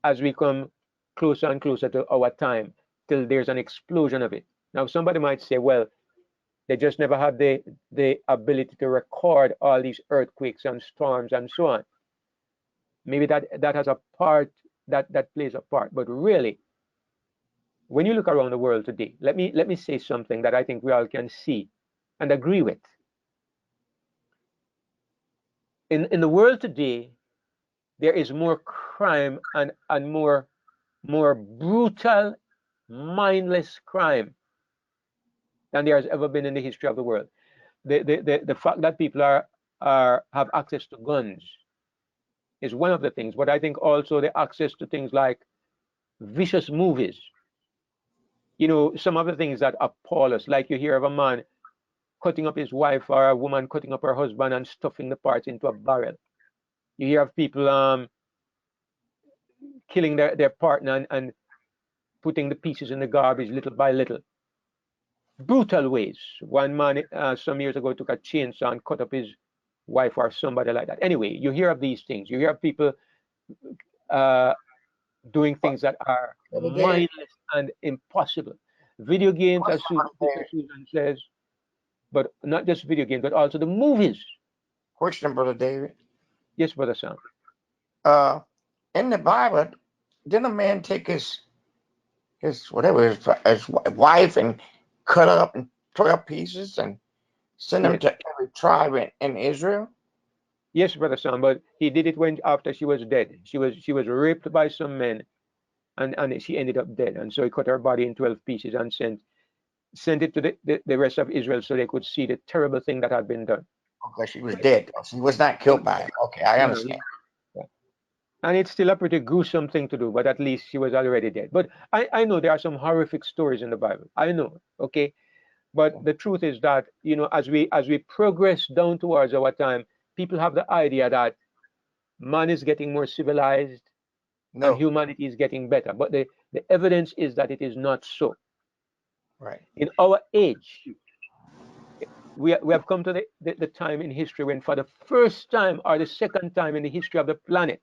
as we come closer and closer to our time till there's an explosion of it. Now, somebody might say, well, they just never had the ability to record all these earthquakes and storms and so on. Maybe that has a part, that plays a part. But really, when you look around the world today, let me say something that I think we all can see and agree with. In the world today, there is more crime and more brutal, mindless crime than there has ever been in the history of the world. The fact that people have access to guns is one of the things, but I think also the access to things like vicious movies. You know, some of the things that appall us, like you hear of a man cutting up his wife or a woman cutting up her husband and stuffing the parts into a barrel. You hear of people killing their partner and putting the pieces in the garbage little by little. Brutal ways. One man some years ago took a chainsaw and cut up his wife or somebody like that. Anyway, you hear of these things. You hear of people doing things that are mindless and impossible. Video games, as Susan says, but not just video games, but also the movies. Question, Brother David. Yes, Brother Sam. In the Bible, didn't a man take his wife and cut her up in 12 pieces and send them to every tribe in Israel? Yes, Brother Sam, but he did it after she was dead. She was raped by some men, and she ended up dead. And so he cut her body in 12 pieces and sent it to the rest of Israel so they could see the terrible thing that had been done. Okay, she was dead. She was not killed by him. Okay, I understand. Yeah. And it's still a pretty gruesome thing to do, but at least she was already dead. But I know there are some horrific stories in the Bible. I know, okay? But the truth is that, you know, as we progress down towards our time, people have the idea that man is getting more civilized and humanity is getting better. But the evidence is that it is not so. Right. In our age, we have come to the time in history when for the first time or the second time in the history of the planet,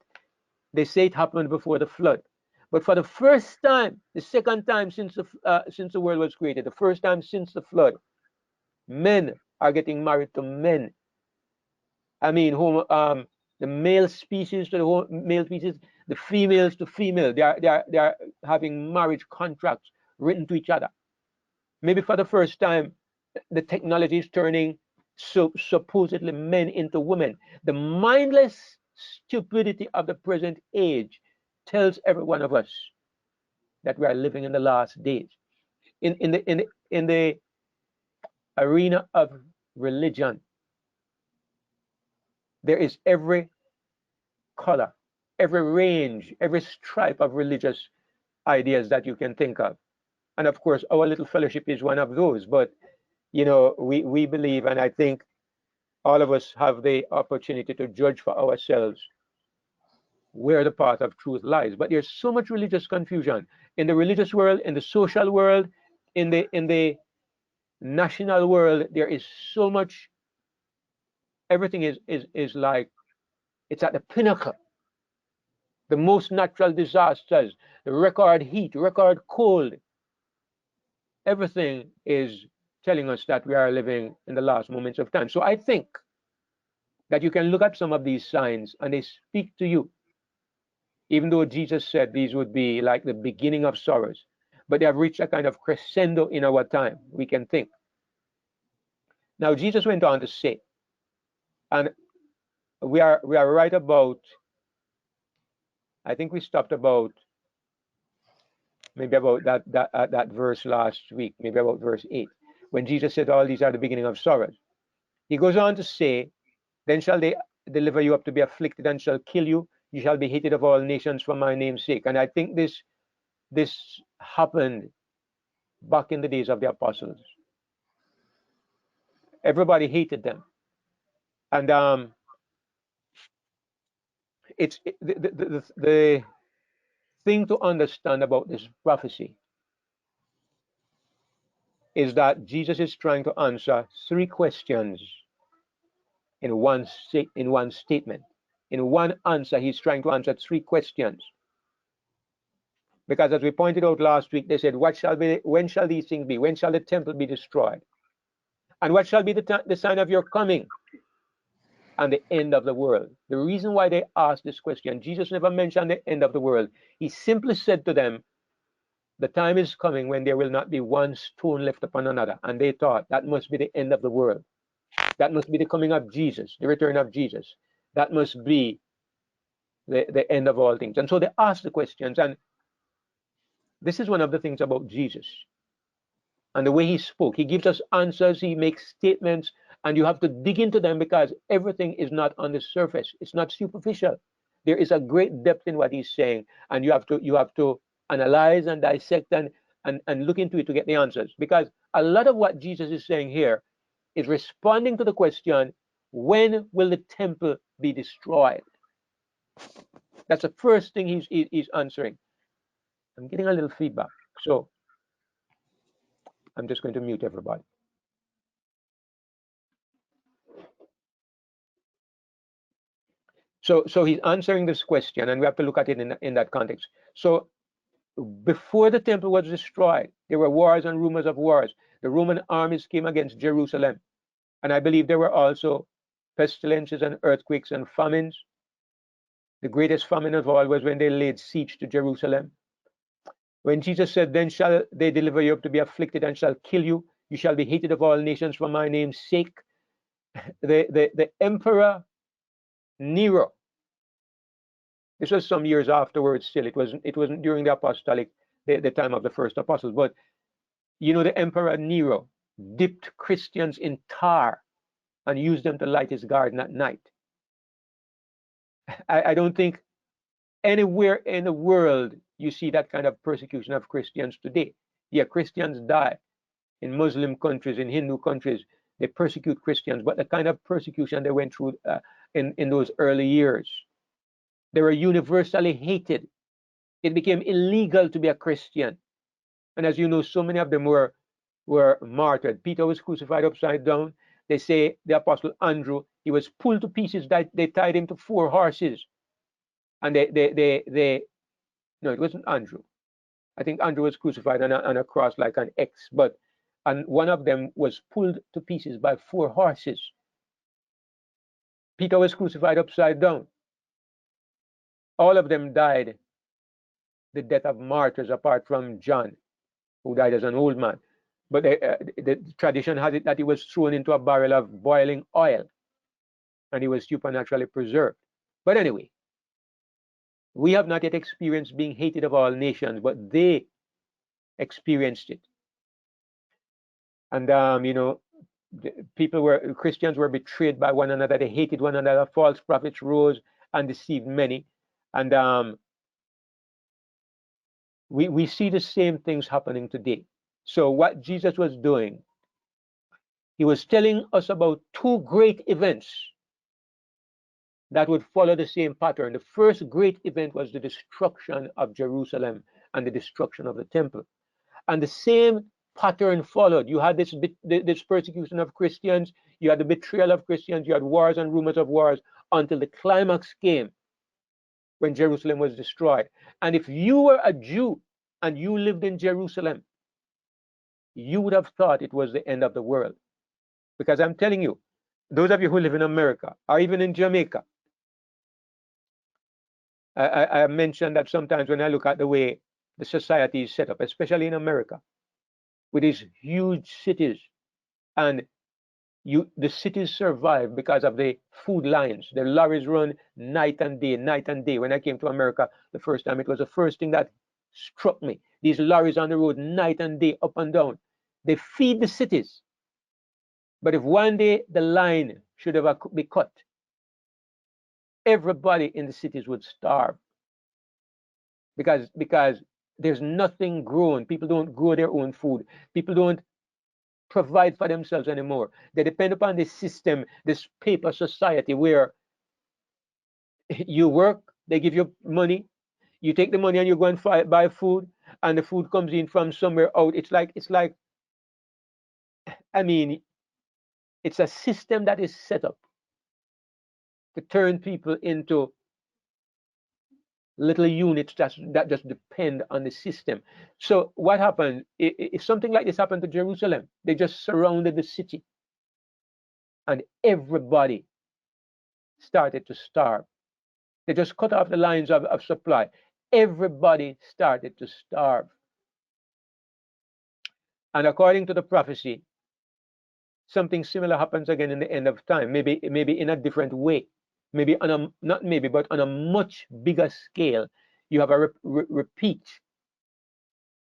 they say it happened before the flood. But for the first time, the second time since the world was created, the first time since the flood, men are getting married to men. I mean, the male species to the male species, the females to female. They are having marriage contracts written to each other. Maybe for the first time, the technology is turning supposedly men into women. The mindless stupidity of the present age tells every one of us that we are living in the last days. In the arena of religion, there is every color, every range, every stripe of religious ideas that you can think of. And of course, our little fellowship is one of those. But, you know, we believe, and I think all of us have the opportunity to judge for ourselves where the path of truth lies. But there's so much religious confusion in the religious world, in the social world, in the national world. There is so much. Everything is like it's at the pinnacle. The most natural disasters, the record heat, record cold, everything is telling us that we are living in the last moments of time. So I think that you can look at some of these signs and they speak to you, even though Jesus said these would be like the beginning of sorrows, but they have reached a kind of crescendo in our time, we can think. Now, Jesus went on to say, and we are right about, I think we stopped about maybe about that verse last week, maybe about verse 8, when Jesus said, all these are the beginning of sorrows. He goes on to say, then shall they deliver you up to be afflicted and shall kill you. You shall be hated of all nations for my name's sake. And I think this happened back in the days of the apostles. Everybody hated them. And the thing to understand about this prophecy is that Jesus is trying to answer three questions in one statement. In one answer, he's trying to answer three questions. Because as we pointed out last week, they said, when shall these things be? When shall the temple be destroyed? And what shall be the sign of your coming and the end of the world? The reason why they asked this question, Jesus never mentioned the end of the world. He simply said to them, the time is coming when there will not be one stone left upon another. And they thought that must be the end of the world. That must be the coming of Jesus, the return of Jesus. That must be the end of all things. And so they asked the questions. And this is one of the things about Jesus and the way he spoke. He gives us answers, he makes statements, and you have to dig into them because everything is not on the surface. It's not superficial. There is a great depth in what he's saying, and you have to analyze and dissect and look into it to get the answers. Because a lot of what Jesus is saying here is responding to the question, when will the temple be destroyed? That's the first thing he's answering. I'm getting a little feedback, so I'm just going to mute everybody. So he's answering this question, and we have to look at it in that context. So before the temple was destroyed, there were wars and rumors of wars. The Roman armies came against Jerusalem, and I believe there were also pestilences and earthquakes and famines. The greatest famine of all was when they laid siege to Jerusalem. When Jesus said, then shall they deliver you up to be afflicted and shall kill you. You shall be hated of all nations for my name's sake. The emperor Nero, this was some years afterwards still. It wasn't during the apostolic, the time of the first apostles. But you know, the emperor Nero dipped Christians in tar and used them to light his garden at night. I don't think anywhere in the world you see that kind of persecution of Christians today. Yeah, Christians die in Muslim countries, in Hindu countries. They persecute Christians, but the kind of persecution they went through in those early years, they were universally hated. It became illegal to be a Christian. And as you know, so many of them were martyred. Peter was crucified upside down. They say the apostle Andrew, he was pulled to pieces. They tied him to 4 horses. And no, it wasn't Andrew. I think Andrew was crucified on a cross like an X, and one of them was pulled to pieces by 4 horses. Peter was crucified upside down. All of them died the death of martyrs, apart from John, who died as an old man. But the tradition has it that he was thrown into a barrel of boiling oil, and he was supernaturally preserved. But anyway, We have not yet experienced being hated of all nations, but they experienced it. And Christians were betrayed by one another. They hated one another. False prophets rose and deceived many. And we see the same things happening today. So what Jesus was doing, he was telling us about two great events that would follow the same pattern. The first great event was the destruction of Jerusalem and the destruction of the temple. And the same pattern followed. You had this persecution of Christians, you had the betrayal of Christians, you had wars and rumors of wars, until the climax came when Jerusalem was destroyed. And if you were a Jew and you lived in Jerusalem, you would have thought it was the end of the world. Because I'm telling you, those of you who live in America or even in Jamaica, I mentioned that sometimes when I look at the way the society is set up, especially in America, with these huge cities, and the cities survive because of the food lines. The lorries run night and day, night and day. When I came to America the first time, it was the first thing that struck me. These lorries on the road night and day, up and down. They feed the cities. But if one day the line should ever be cut, everybody in the cities would starve because there's nothing grown. People don't grow their own food. People don't provide for themselves anymore. They depend upon this system, this paper society where you work, they give you money, you take the money and you go and buy food, and the food comes in from somewhere out. It's like I mean, it's a system that is set up to turn people into little units that just depend on the system. So what happened? If something like this happened to Jerusalem, they just surrounded the city, and everybody started to starve. They just cut off the lines of supply. Everybody started to starve. And according to the prophecy, something similar happens again in the end of time, maybe in a different way. Maybe not maybe, but on a much bigger scale, you have a repeat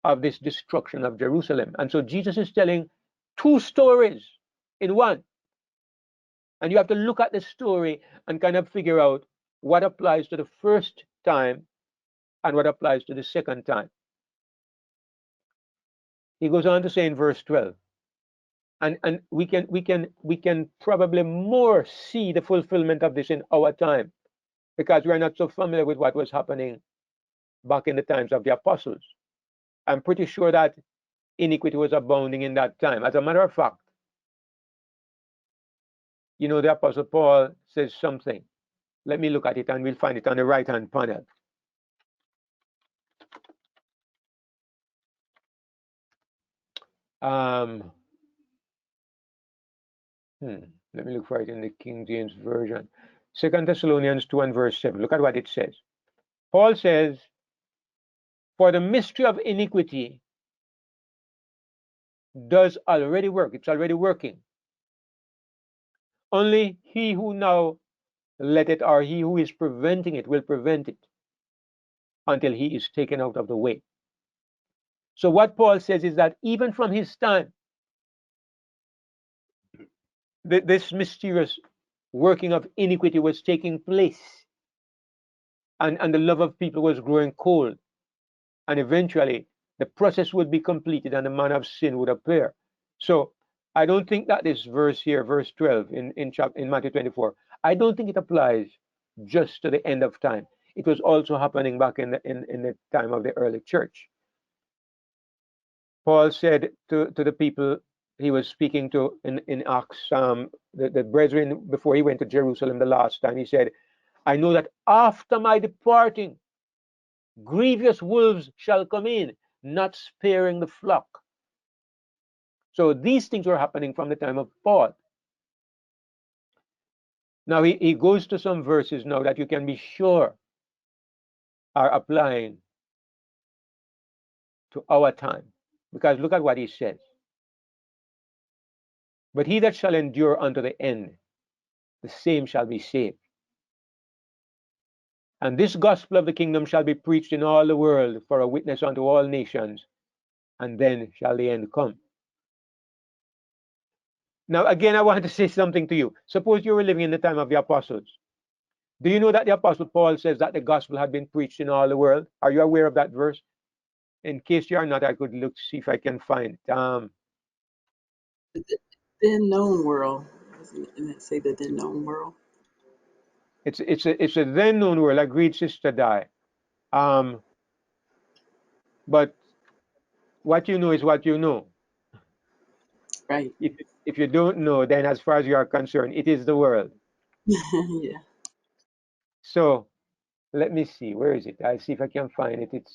of this destruction of Jerusalem. And so Jesus is telling two stories in one. And you have to look at the story and kind of figure out what applies to the first time and what applies to the second time. He goes on to say in verse 12, and we can probably more see the fulfillment of this in our time, because we're not so familiar with what was happening back in the times of the apostles. I'm pretty sure that iniquity was abounding in that time. As a matter of fact, the Apostle Paul says something. Let me look at it and we'll find it on the right-hand panel. Let me look for it in the King James Version. 2 Thessalonians 2 and verse 7. Look at what it says. Paul says, for the mystery of iniquity does already work. It's already working. Only he who now let it, or he who is preventing it, will prevent it until he is taken out of the way. So what Paul says is that even from his time, this mysterious working of iniquity was taking place, and the love of people was growing cold, and eventually the process would be completed and the man of sin would appear. So I don't think that this verse here, verse 12 in Matthew 24, I don't think it applies just to the end of time. It was also happening back in the time of the early church. Paul said to the people he was speaking to in Acts, the brethren, before he went to Jerusalem the last time, he said, I know that after my departing, grievous wolves shall come in, not sparing the flock. So these things were happening from the time of Paul. Now he goes to some verses now that you can be sure are applying to our time. Because look at what he says. But he that shall endure unto the end, the same shall be saved. And this gospel of the kingdom shall be preached in all the world for a witness unto all nations, and then shall the end come. Now, again, I want to say something to you. Suppose you were living in the time of the apostles. Do you know that the apostle Paul says that the gospel had been preached in all the world? Are you aware of that verse? In case you are not, I could look to see if I can find it. The then known world. Doesn't it say the then known world? It's a then known world. Agreed, Sister Di. But what you know is what you know. Right. If you don't know, then as far as you are concerned, it is the world. Yeah. So let me see. Where is it? I'll see if I can find it.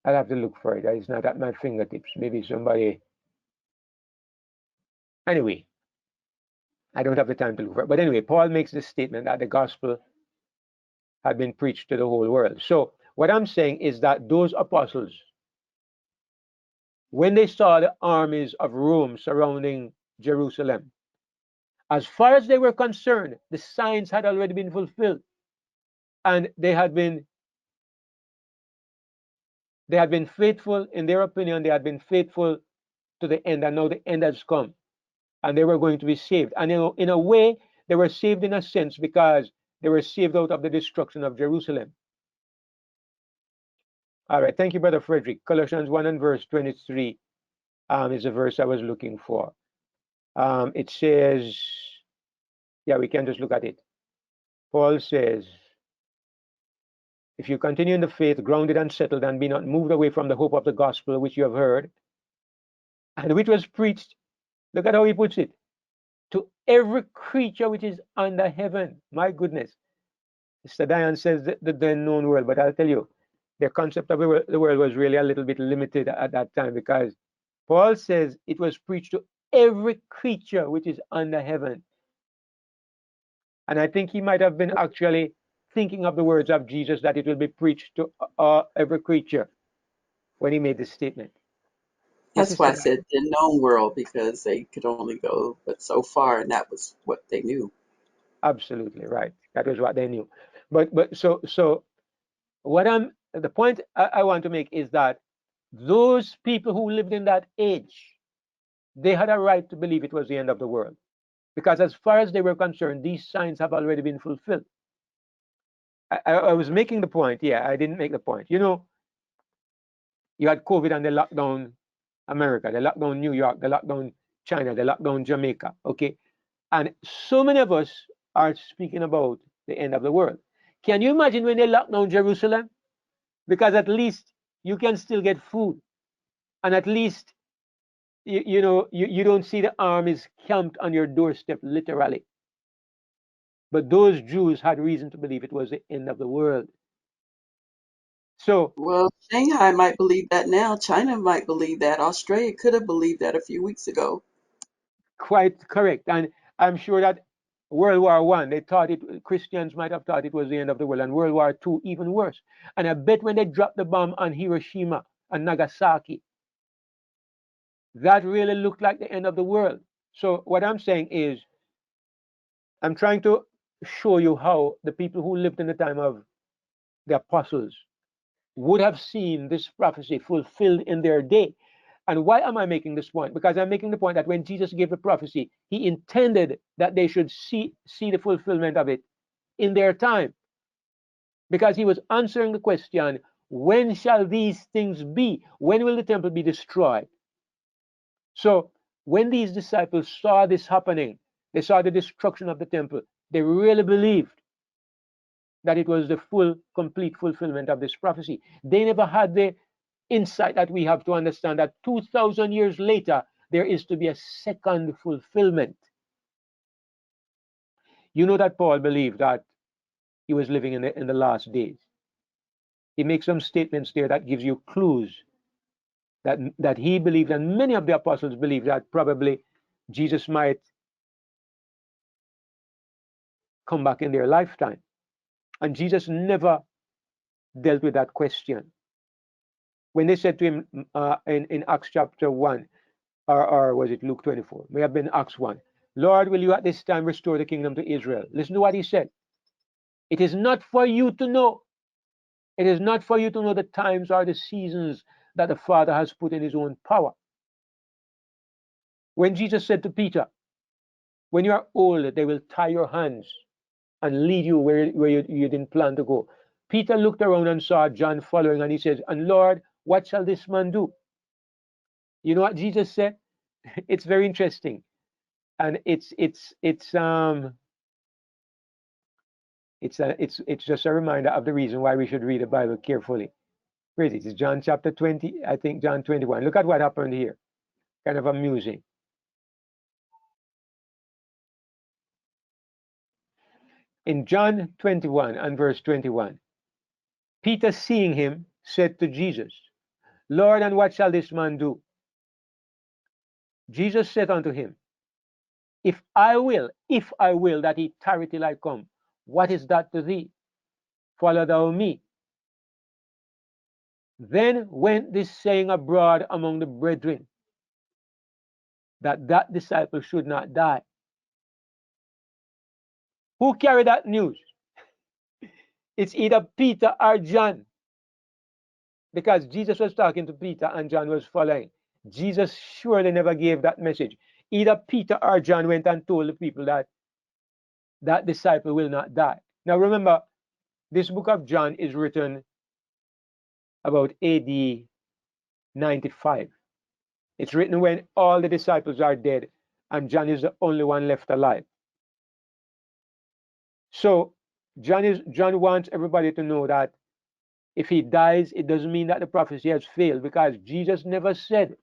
I'll have to look for it. It's not at my fingertips. Maybe somebody. Anyway, I don't have the time to look for it. But anyway, Paul makes this statement that the gospel had been preached to the whole world. So what I'm saying is that those apostles, when they saw the armies of Rome surrounding Jerusalem, as far as they were concerned, the signs had already been fulfilled, and they had been faithful in their opinion. They had been faithful to the end, and now the end has come, and they were going to be saved. And in a way, they were saved in a sense because they were saved out of the destruction of Jerusalem. All right, thank you, Brother Frederick. Colossians 1 and verse 23 is the verse I was looking for. It says, yeah, we can just look at it. Paul says, if you continue in the faith, grounded and settled, and be not moved away from the hope of the gospel which you have heard, and which was preached, look at how he puts it, to every creature which is under heaven. My goodness. Mr. Diane says the then known world, but I'll tell you, their concept of the world was really a little bit limited at that time, because Paul says it was preached to every creature which is under heaven. And I think he might have been actually thinking of the words of Jesus, that it will be preached to every creature, when he made this statement. Yes, That's why I Sister Diane. said the known world, because they could only go but so far, and that was what they knew. Absolutely right. That was what they knew. But so what the point I want to make is that those people who lived in that age, they had a right to believe it was the end of the world, because as far as they were concerned, these signs have already been fulfilled. I was making the point. Yeah, I didn't make the point. You know, you had COVID and they locked down America, they locked down New York, they locked down China, they locked down Jamaica. Okay, and so many of us are speaking about the end of the world. Can you imagine when they locked down Jerusalem? Because at least you can still get food, and at least you don't see the armies camped on your doorstep, literally. But those Jews had reason to believe it was the end of the world. So Well, Shanghai might believe that now. China might believe that. Australia could have believed that a few weeks ago. quite correct, and I'm sure that World War One, they thought Christians might have thought it was the end of the world, and World War Two even worse. And I bet when they dropped the bomb on Hiroshima and Nagasaki, that really looked like the end of the world. So what I'm saying is, I'm trying to show you how the people who lived in the time of the apostles would have seen this prophecy fulfilled in their day. And why am I making this point? Because I'm making the point that when Jesus gave the prophecy, he intended that they should see the fulfillment of it in their time. Because he was answering the question, when shall these things be? When will the temple be destroyed? So when these disciples saw this happening, they saw the destruction of the temple, they really believed that it was the full, complete fulfillment of this prophecy. They never had the insight that we have to understand that 2,000 years later, there is to be a second fulfillment. You know that Paul believed that he was living in the last days. He makes some statements there that gives you clues that he believed, and many of the apostles believed, that probably Jesus might come back in their lifetime. And Jesus never dealt with that question. When they said to him in Acts chapter 1, or was it Luke 24? May have been Acts 1. Lord, will you at this time restore the kingdom to Israel? Listen to what he said. It is not for you to know. It is not for you to know the times or the seasons that the Father has put in his own power. When Jesus said to Peter, when you are old, they will tie your hands and lead you where you didn't plan to go. Peter looked around and saw John following, and he says, and Lord, what shall this man do? You know what Jesus said? It's very interesting. And it's just a reminder of the reason why we should read the Bible carefully. Where is it? It's John chapter 20, I think John 21. Look at what happened here. Kind of amusing. In John 21 and verse 21, Peter, seeing him, said to Jesus, Lord, and what shall this man do? Jesus said unto him, if I will that he tarry till I come, what is that to thee? Follow thou me. Then went this saying abroad among the brethren, that disciple should not die. Who carried that news? It's either Peter or John, because Jesus was talking to Peter and John was following. Jesus surely never gave that message. Either Peter or John went and told the people that that disciple will not die. Now remember, this book of John is written about AD 95. It's written when all the disciples are dead and John is the only one left alive. So John wants everybody to know that if he dies, it doesn't mean that the prophecy has failed, because Jesus never said.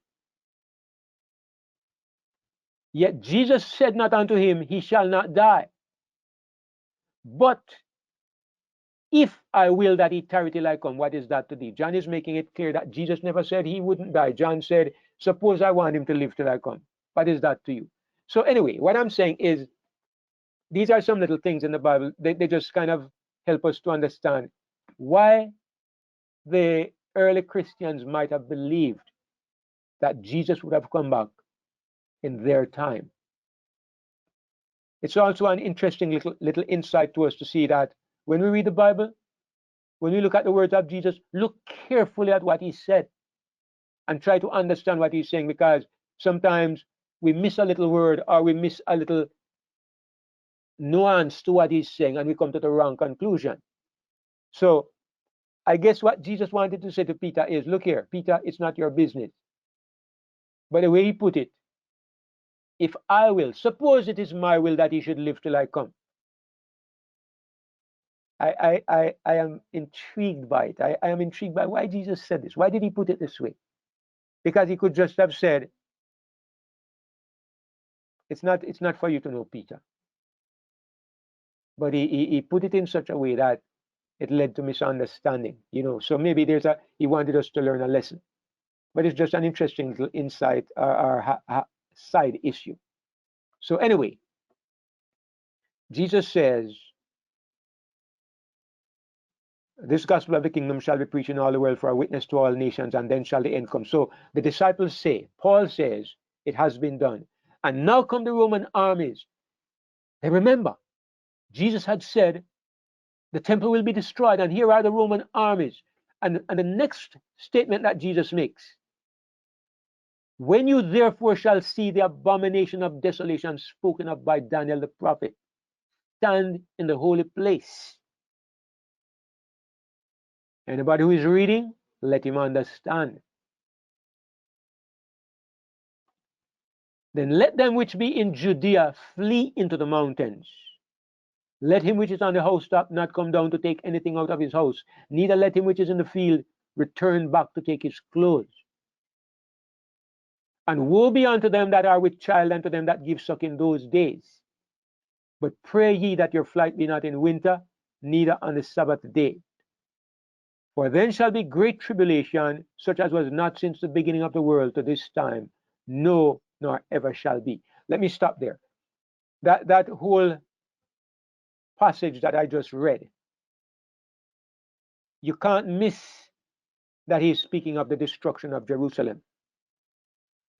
Yet Jesus said not unto him, he shall not die. But if I will that he tarry till I come, what is that to thee? John is making it clear that Jesus never said he wouldn't die. John said, suppose I want him to live till I come. What is that to you? So anyway, what I'm saying is, these are some little things in the Bible. They just kind of help us to understand why the early Christians might have believed that Jesus would have come back in their time. It's also an interesting little insight to us to see that when we read the Bible, when we look at the words of Jesus, look carefully at what he said and try to understand what he's saying, because sometimes we miss a little word or we miss a little nuance to what he's saying and we come to the wrong conclusion. So I guess what Jesus wanted to say to Peter is, look here, Peter, it's not your business. But the way he put it, if I will, suppose it is my will that he should live till I come. I am intrigued by it. I am intrigued by why Jesus said this. Why did he put it this way? Because he could just have said, it's not for you to know, Peter. But he put it in such a way that it led to misunderstanding, you know. So maybe he wanted us to learn a lesson. But it's just an interesting little insight or side issue. So anyway, Jesus says, this gospel of the kingdom shall be preached in all the world for a witness to all nations, and then shall the end come. So the disciples say, Paul says, it has been done. And now come the Roman armies. They remember, Jesus had said, the temple will be destroyed, and here are the Roman armies. And the next statement that Jesus makes, when you therefore shall see the abomination of desolation spoken of by Daniel the prophet, stand in the holy place. Anybody who is reading, let him understand. Then let them which be in Judea flee into the mountains. Let him which is on the housetop not come down to take anything out of his house, neither let him which is in the field return back to take his clothes. And woe be unto them that are with child, and to them that give suck in those days. But pray ye that your flight be not in winter, neither on the Sabbath day. For then shall be great tribulation, such as was not since the beginning of the world to this time, no, nor ever shall be. Let me stop there. That whole passage that I just read, you can't miss that he's speaking of the destruction of Jerusalem.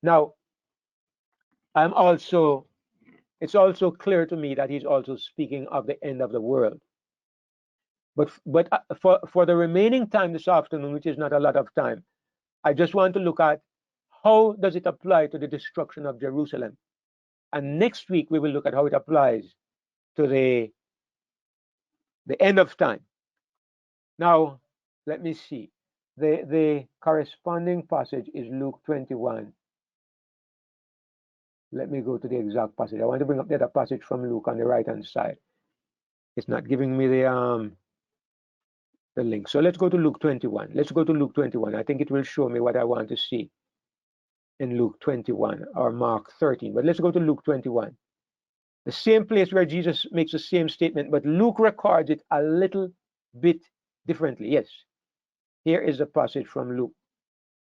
Now, I'm also it's also clear to me that he's also speaking of the end of the world. But for the remaining time this afternoon, which is not a lot of time, I just want to look at how does it apply to the destruction of Jerusalem. And next week we will look at how it applies to the end of time. Now, let me see. The corresponding passage is Luke 21. Let me go to the exact passage. I want to bring up the other passage from Luke on the right-hand side. It's not giving me the link. So let's go to Luke 21. Let's go to Luke 21. I think it will show me what I want to see in Luke 21 or Mark 13. But let's go to Luke 21. The same place where Jesus makes the same statement, but Luke records it a little bit differently. Yes. Here is the passage from Luke.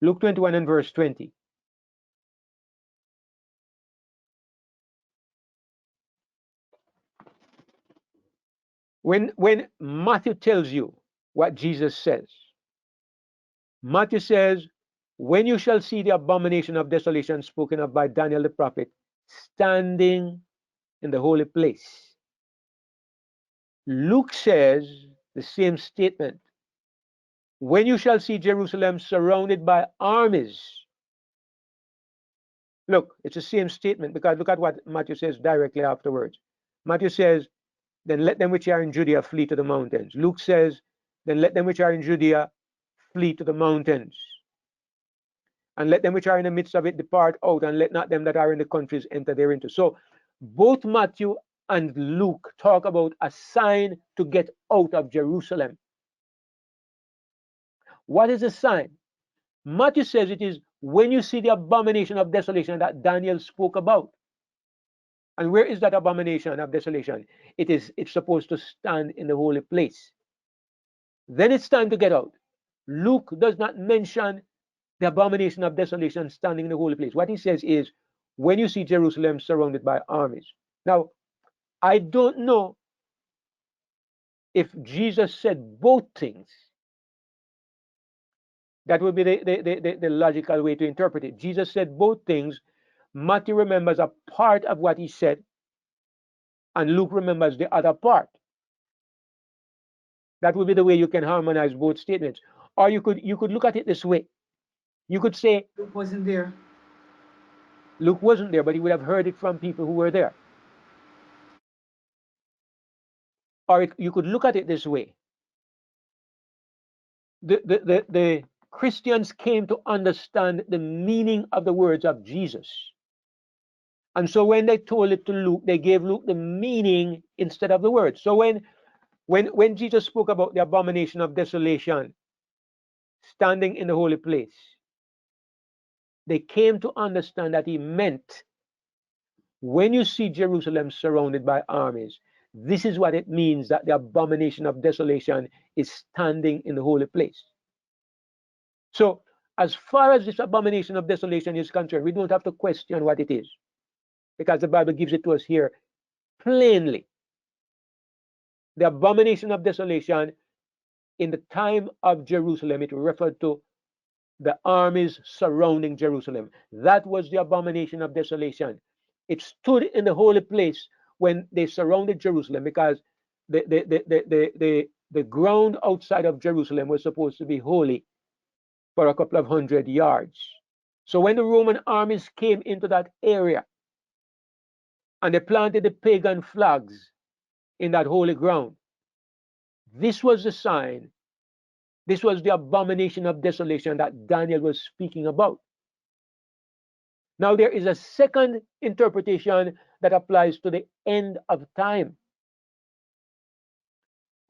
Luke 21 and verse 20. When Matthew tells you what Jesus says, Matthew says, when you shall see the abomination of desolation spoken of by Daniel the prophet standing in the holy place. Luke says the same statement. When you shall see Jerusalem surrounded by armies. Look, it's the same statement because look at what Matthew says directly afterwards. Matthew says, then let them which are in Judea flee to the mountains. Luke says, then let them which are in Judea flee to the mountains. And let them which are in the midst of it depart out, and let not them that are in the countries enter thereinto. So both Matthew and Luke talk about a sign to get out of Jerusalem. What is the sign? Matthew says it is when you see the abomination of desolation that Daniel spoke about. And where is that abomination of desolation? It's supposed to stand in the holy place. Then it's time to get out. Luke does not mention the abomination of desolation standing in the holy place. What he says is, when you see Jerusalem surrounded by armies. Now, I don't know if Jesus said both things. That would be the logical way to interpret it. Jesus said both things. Matthew remembers a part of what he said, and Luke remembers the other part. That would be the way you can harmonize both statements. Or you could look at it this way. You could say Luke wasn't there. Luke wasn't there, but he would have heard it from people who were there. Or you could look at it this way. The Christians came to understand the meaning of the words of Jesus. And so when they told it to Luke, they gave Luke the meaning instead of the words. So when Jesus spoke about the abomination of desolation standing in the holy place, they came to understand that he meant when you see Jerusalem surrounded by armies, this is what it means that the abomination of desolation is standing in the holy place. So as far as this abomination of desolation is concerned, we don't have to question what it is, because the Bible gives it to us here plainly. The abomination of desolation in the time of Jerusalem, it referred to the armies surrounding Jerusalem. That was the abomination of desolation. It stood in the holy place when they surrounded Jerusalem, because the ground outside of Jerusalem was supposed to be holy for a couple of 100 yards. So when the Roman armies came into that area and they planted the pagan flags in that holy ground, this was the sign, this was the abomination of desolation that Daniel was speaking about. Now there is a second interpretation that applies to the end of time.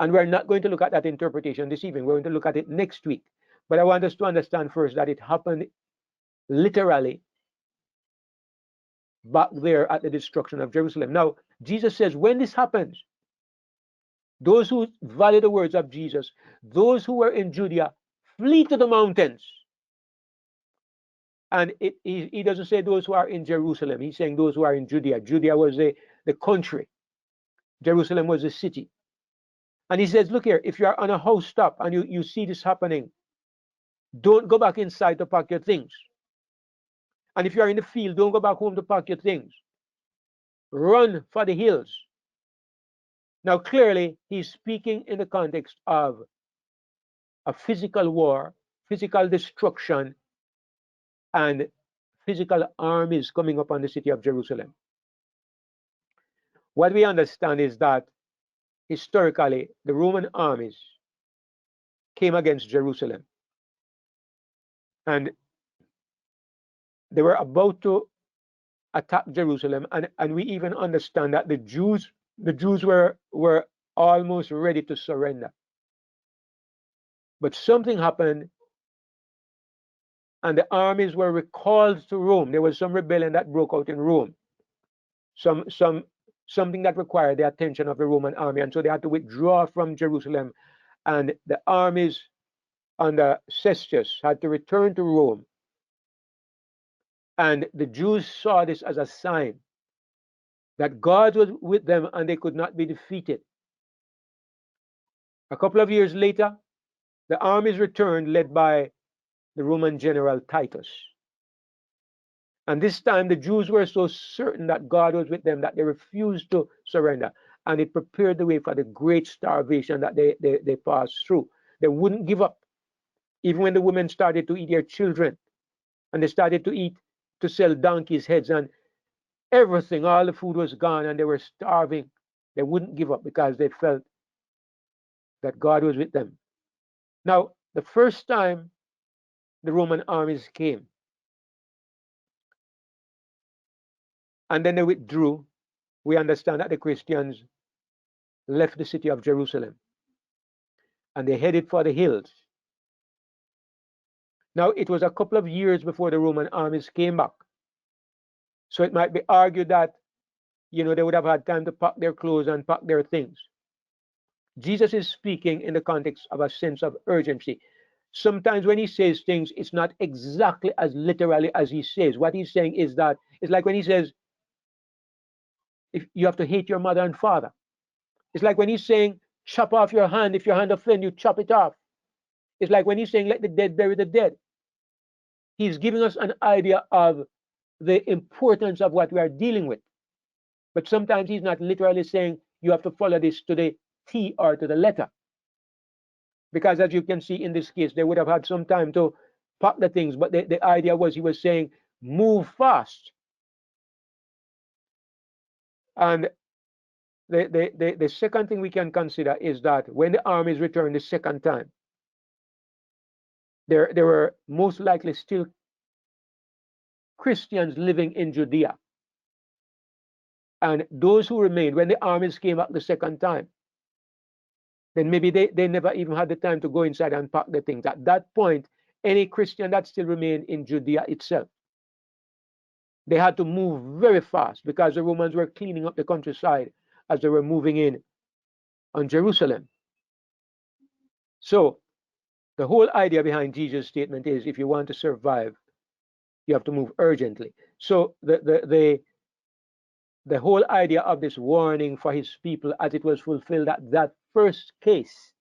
And we're not going to look at that interpretation this evening. We're going to look at it next week. But I want us to understand first that it happened literally back there at the destruction of Jerusalem. Now, Jesus says, when this happens, those who value the words of Jesus, those who were in Judea, flee to the mountains. And he doesn't say those who are in Jerusalem. He's saying those who are in Judea. Judea was the country. Jerusalem was the city. And he says, look here, if you're on a housetop and you see this happening, don't go back inside to pack your things. And if you're in the field, don't go back home to pack your things. run for the hills. Now, clearly, he's speaking in the context of a physical war, physical destruction, and physical armies coming upon the city of Jerusalem. What we understand is that historically, the Roman armies came against Jerusalem, and they were about to attack Jerusalem, and we even understand that the Jews were almost ready to surrender. But something happened, and the armies were recalled to Rome. There was some rebellion that broke out in Rome, something that required the attention of the Roman army, and so they had to withdraw from Jerusalem, and the armies under Cestius had to return to Rome. And the Jews saw this as a sign that God was with them and they could not be defeated. A couple of years later, the armies returned, led by the Roman general Titus. And this time, the Jews were so certain that God was with them that they refused to surrender. And it prepared the way for the great starvation that they passed through. They wouldn't give up. Even when the women started to eat their children, and they started to sell donkeys' heads, and everything, all the food was gone, and they were starving. They wouldn't give up because they felt that God was with them. Now, the first time the Roman armies came, and then they withdrew, we understand that the Christians left the city of Jerusalem and they headed for the hills. Now, it was a couple of years before the Roman armies came back. So it might be argued that, they would have had time to pack their clothes and pack their things. Jesus is speaking in the context of a sense of urgency. Sometimes when he says things, it's not exactly as literally as he says. What he's saying is that it's like when he says, if you have to hate your mother and father. It's like when he's saying, chop off your hand. If your hand offends you, chop it off. It's like when he's saying, let the dead bury the dead. He's giving us an idea of the importance of what we are dealing with. But sometimes he's not literally saying you have to follow this to the T or to the letter. Because as you can see in this case, they would have had some time to pack the things, but the idea was he was saying, move fast. And the second thing we can consider is that when the armies returned the second time, there were most likely still Christians living in Judea. And those who remained, when the armies came back the second time, then maybe they never even had the time to go inside and pack the things. At that point, any Christian that still remained in Judea itself, they had to move very fast because the Romans were cleaning up the countryside as they were moving in on Jerusalem. So the whole idea behind Jesus' statement is if you want to survive, you have to move urgently. So the whole idea of this warning for his people as it was fulfilled at that first case,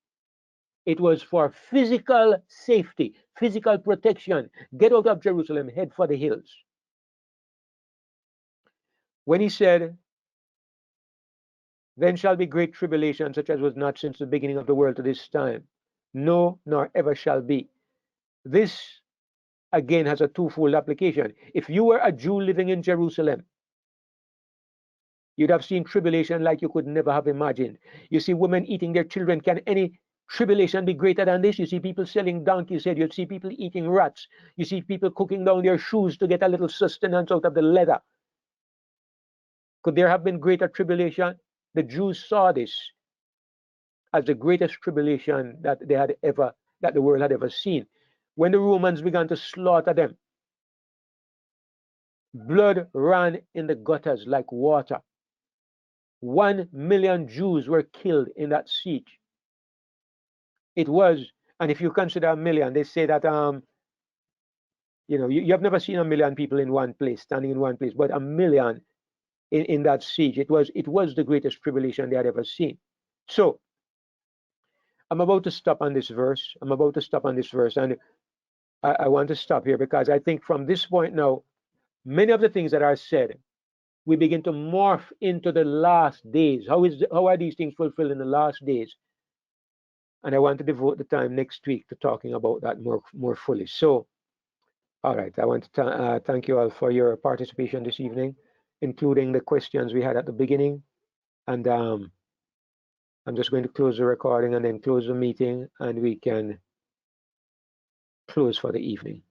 it was for physical safety, physical protection. Get out of Jerusalem, head for the hills. When he said, then shall be great tribulation, such as was not since the beginning of the world to this time. No, nor ever shall be. This, again, has a twofold application. If you were a Jew living in Jerusalem, you'd have seen tribulation like you could never have imagined. You see women eating their children. Can any tribulation be greater than this? You see people selling donkeys' head. You see people eating rats. You see people cooking down their shoes to get a little sustenance out of the leather. Could there have been greater tribulation? The Jews saw this as the greatest tribulation that the world had ever seen. When the Romans began to slaughter them, blood ran in the gutters like water. 1 million Jews were killed in that siege. It was, and if you consider a million, they say that you have never seen 1 million people in one place, standing in one place, but 1 million in that siege. It was the greatest tribulation they had ever seen. So I'm about to stop on this verse. And I want to stop here because I think from this point now, many of the things that are said we begin to morph into the last days. How are these things fulfilled in the last days? And I want to devote the time next week to talking about that more fully. So, all right, I want to thank you all for your participation this evening, including the questions we had at the beginning. And I'm just going to close the recording and then close the meeting, and we can close for the evening.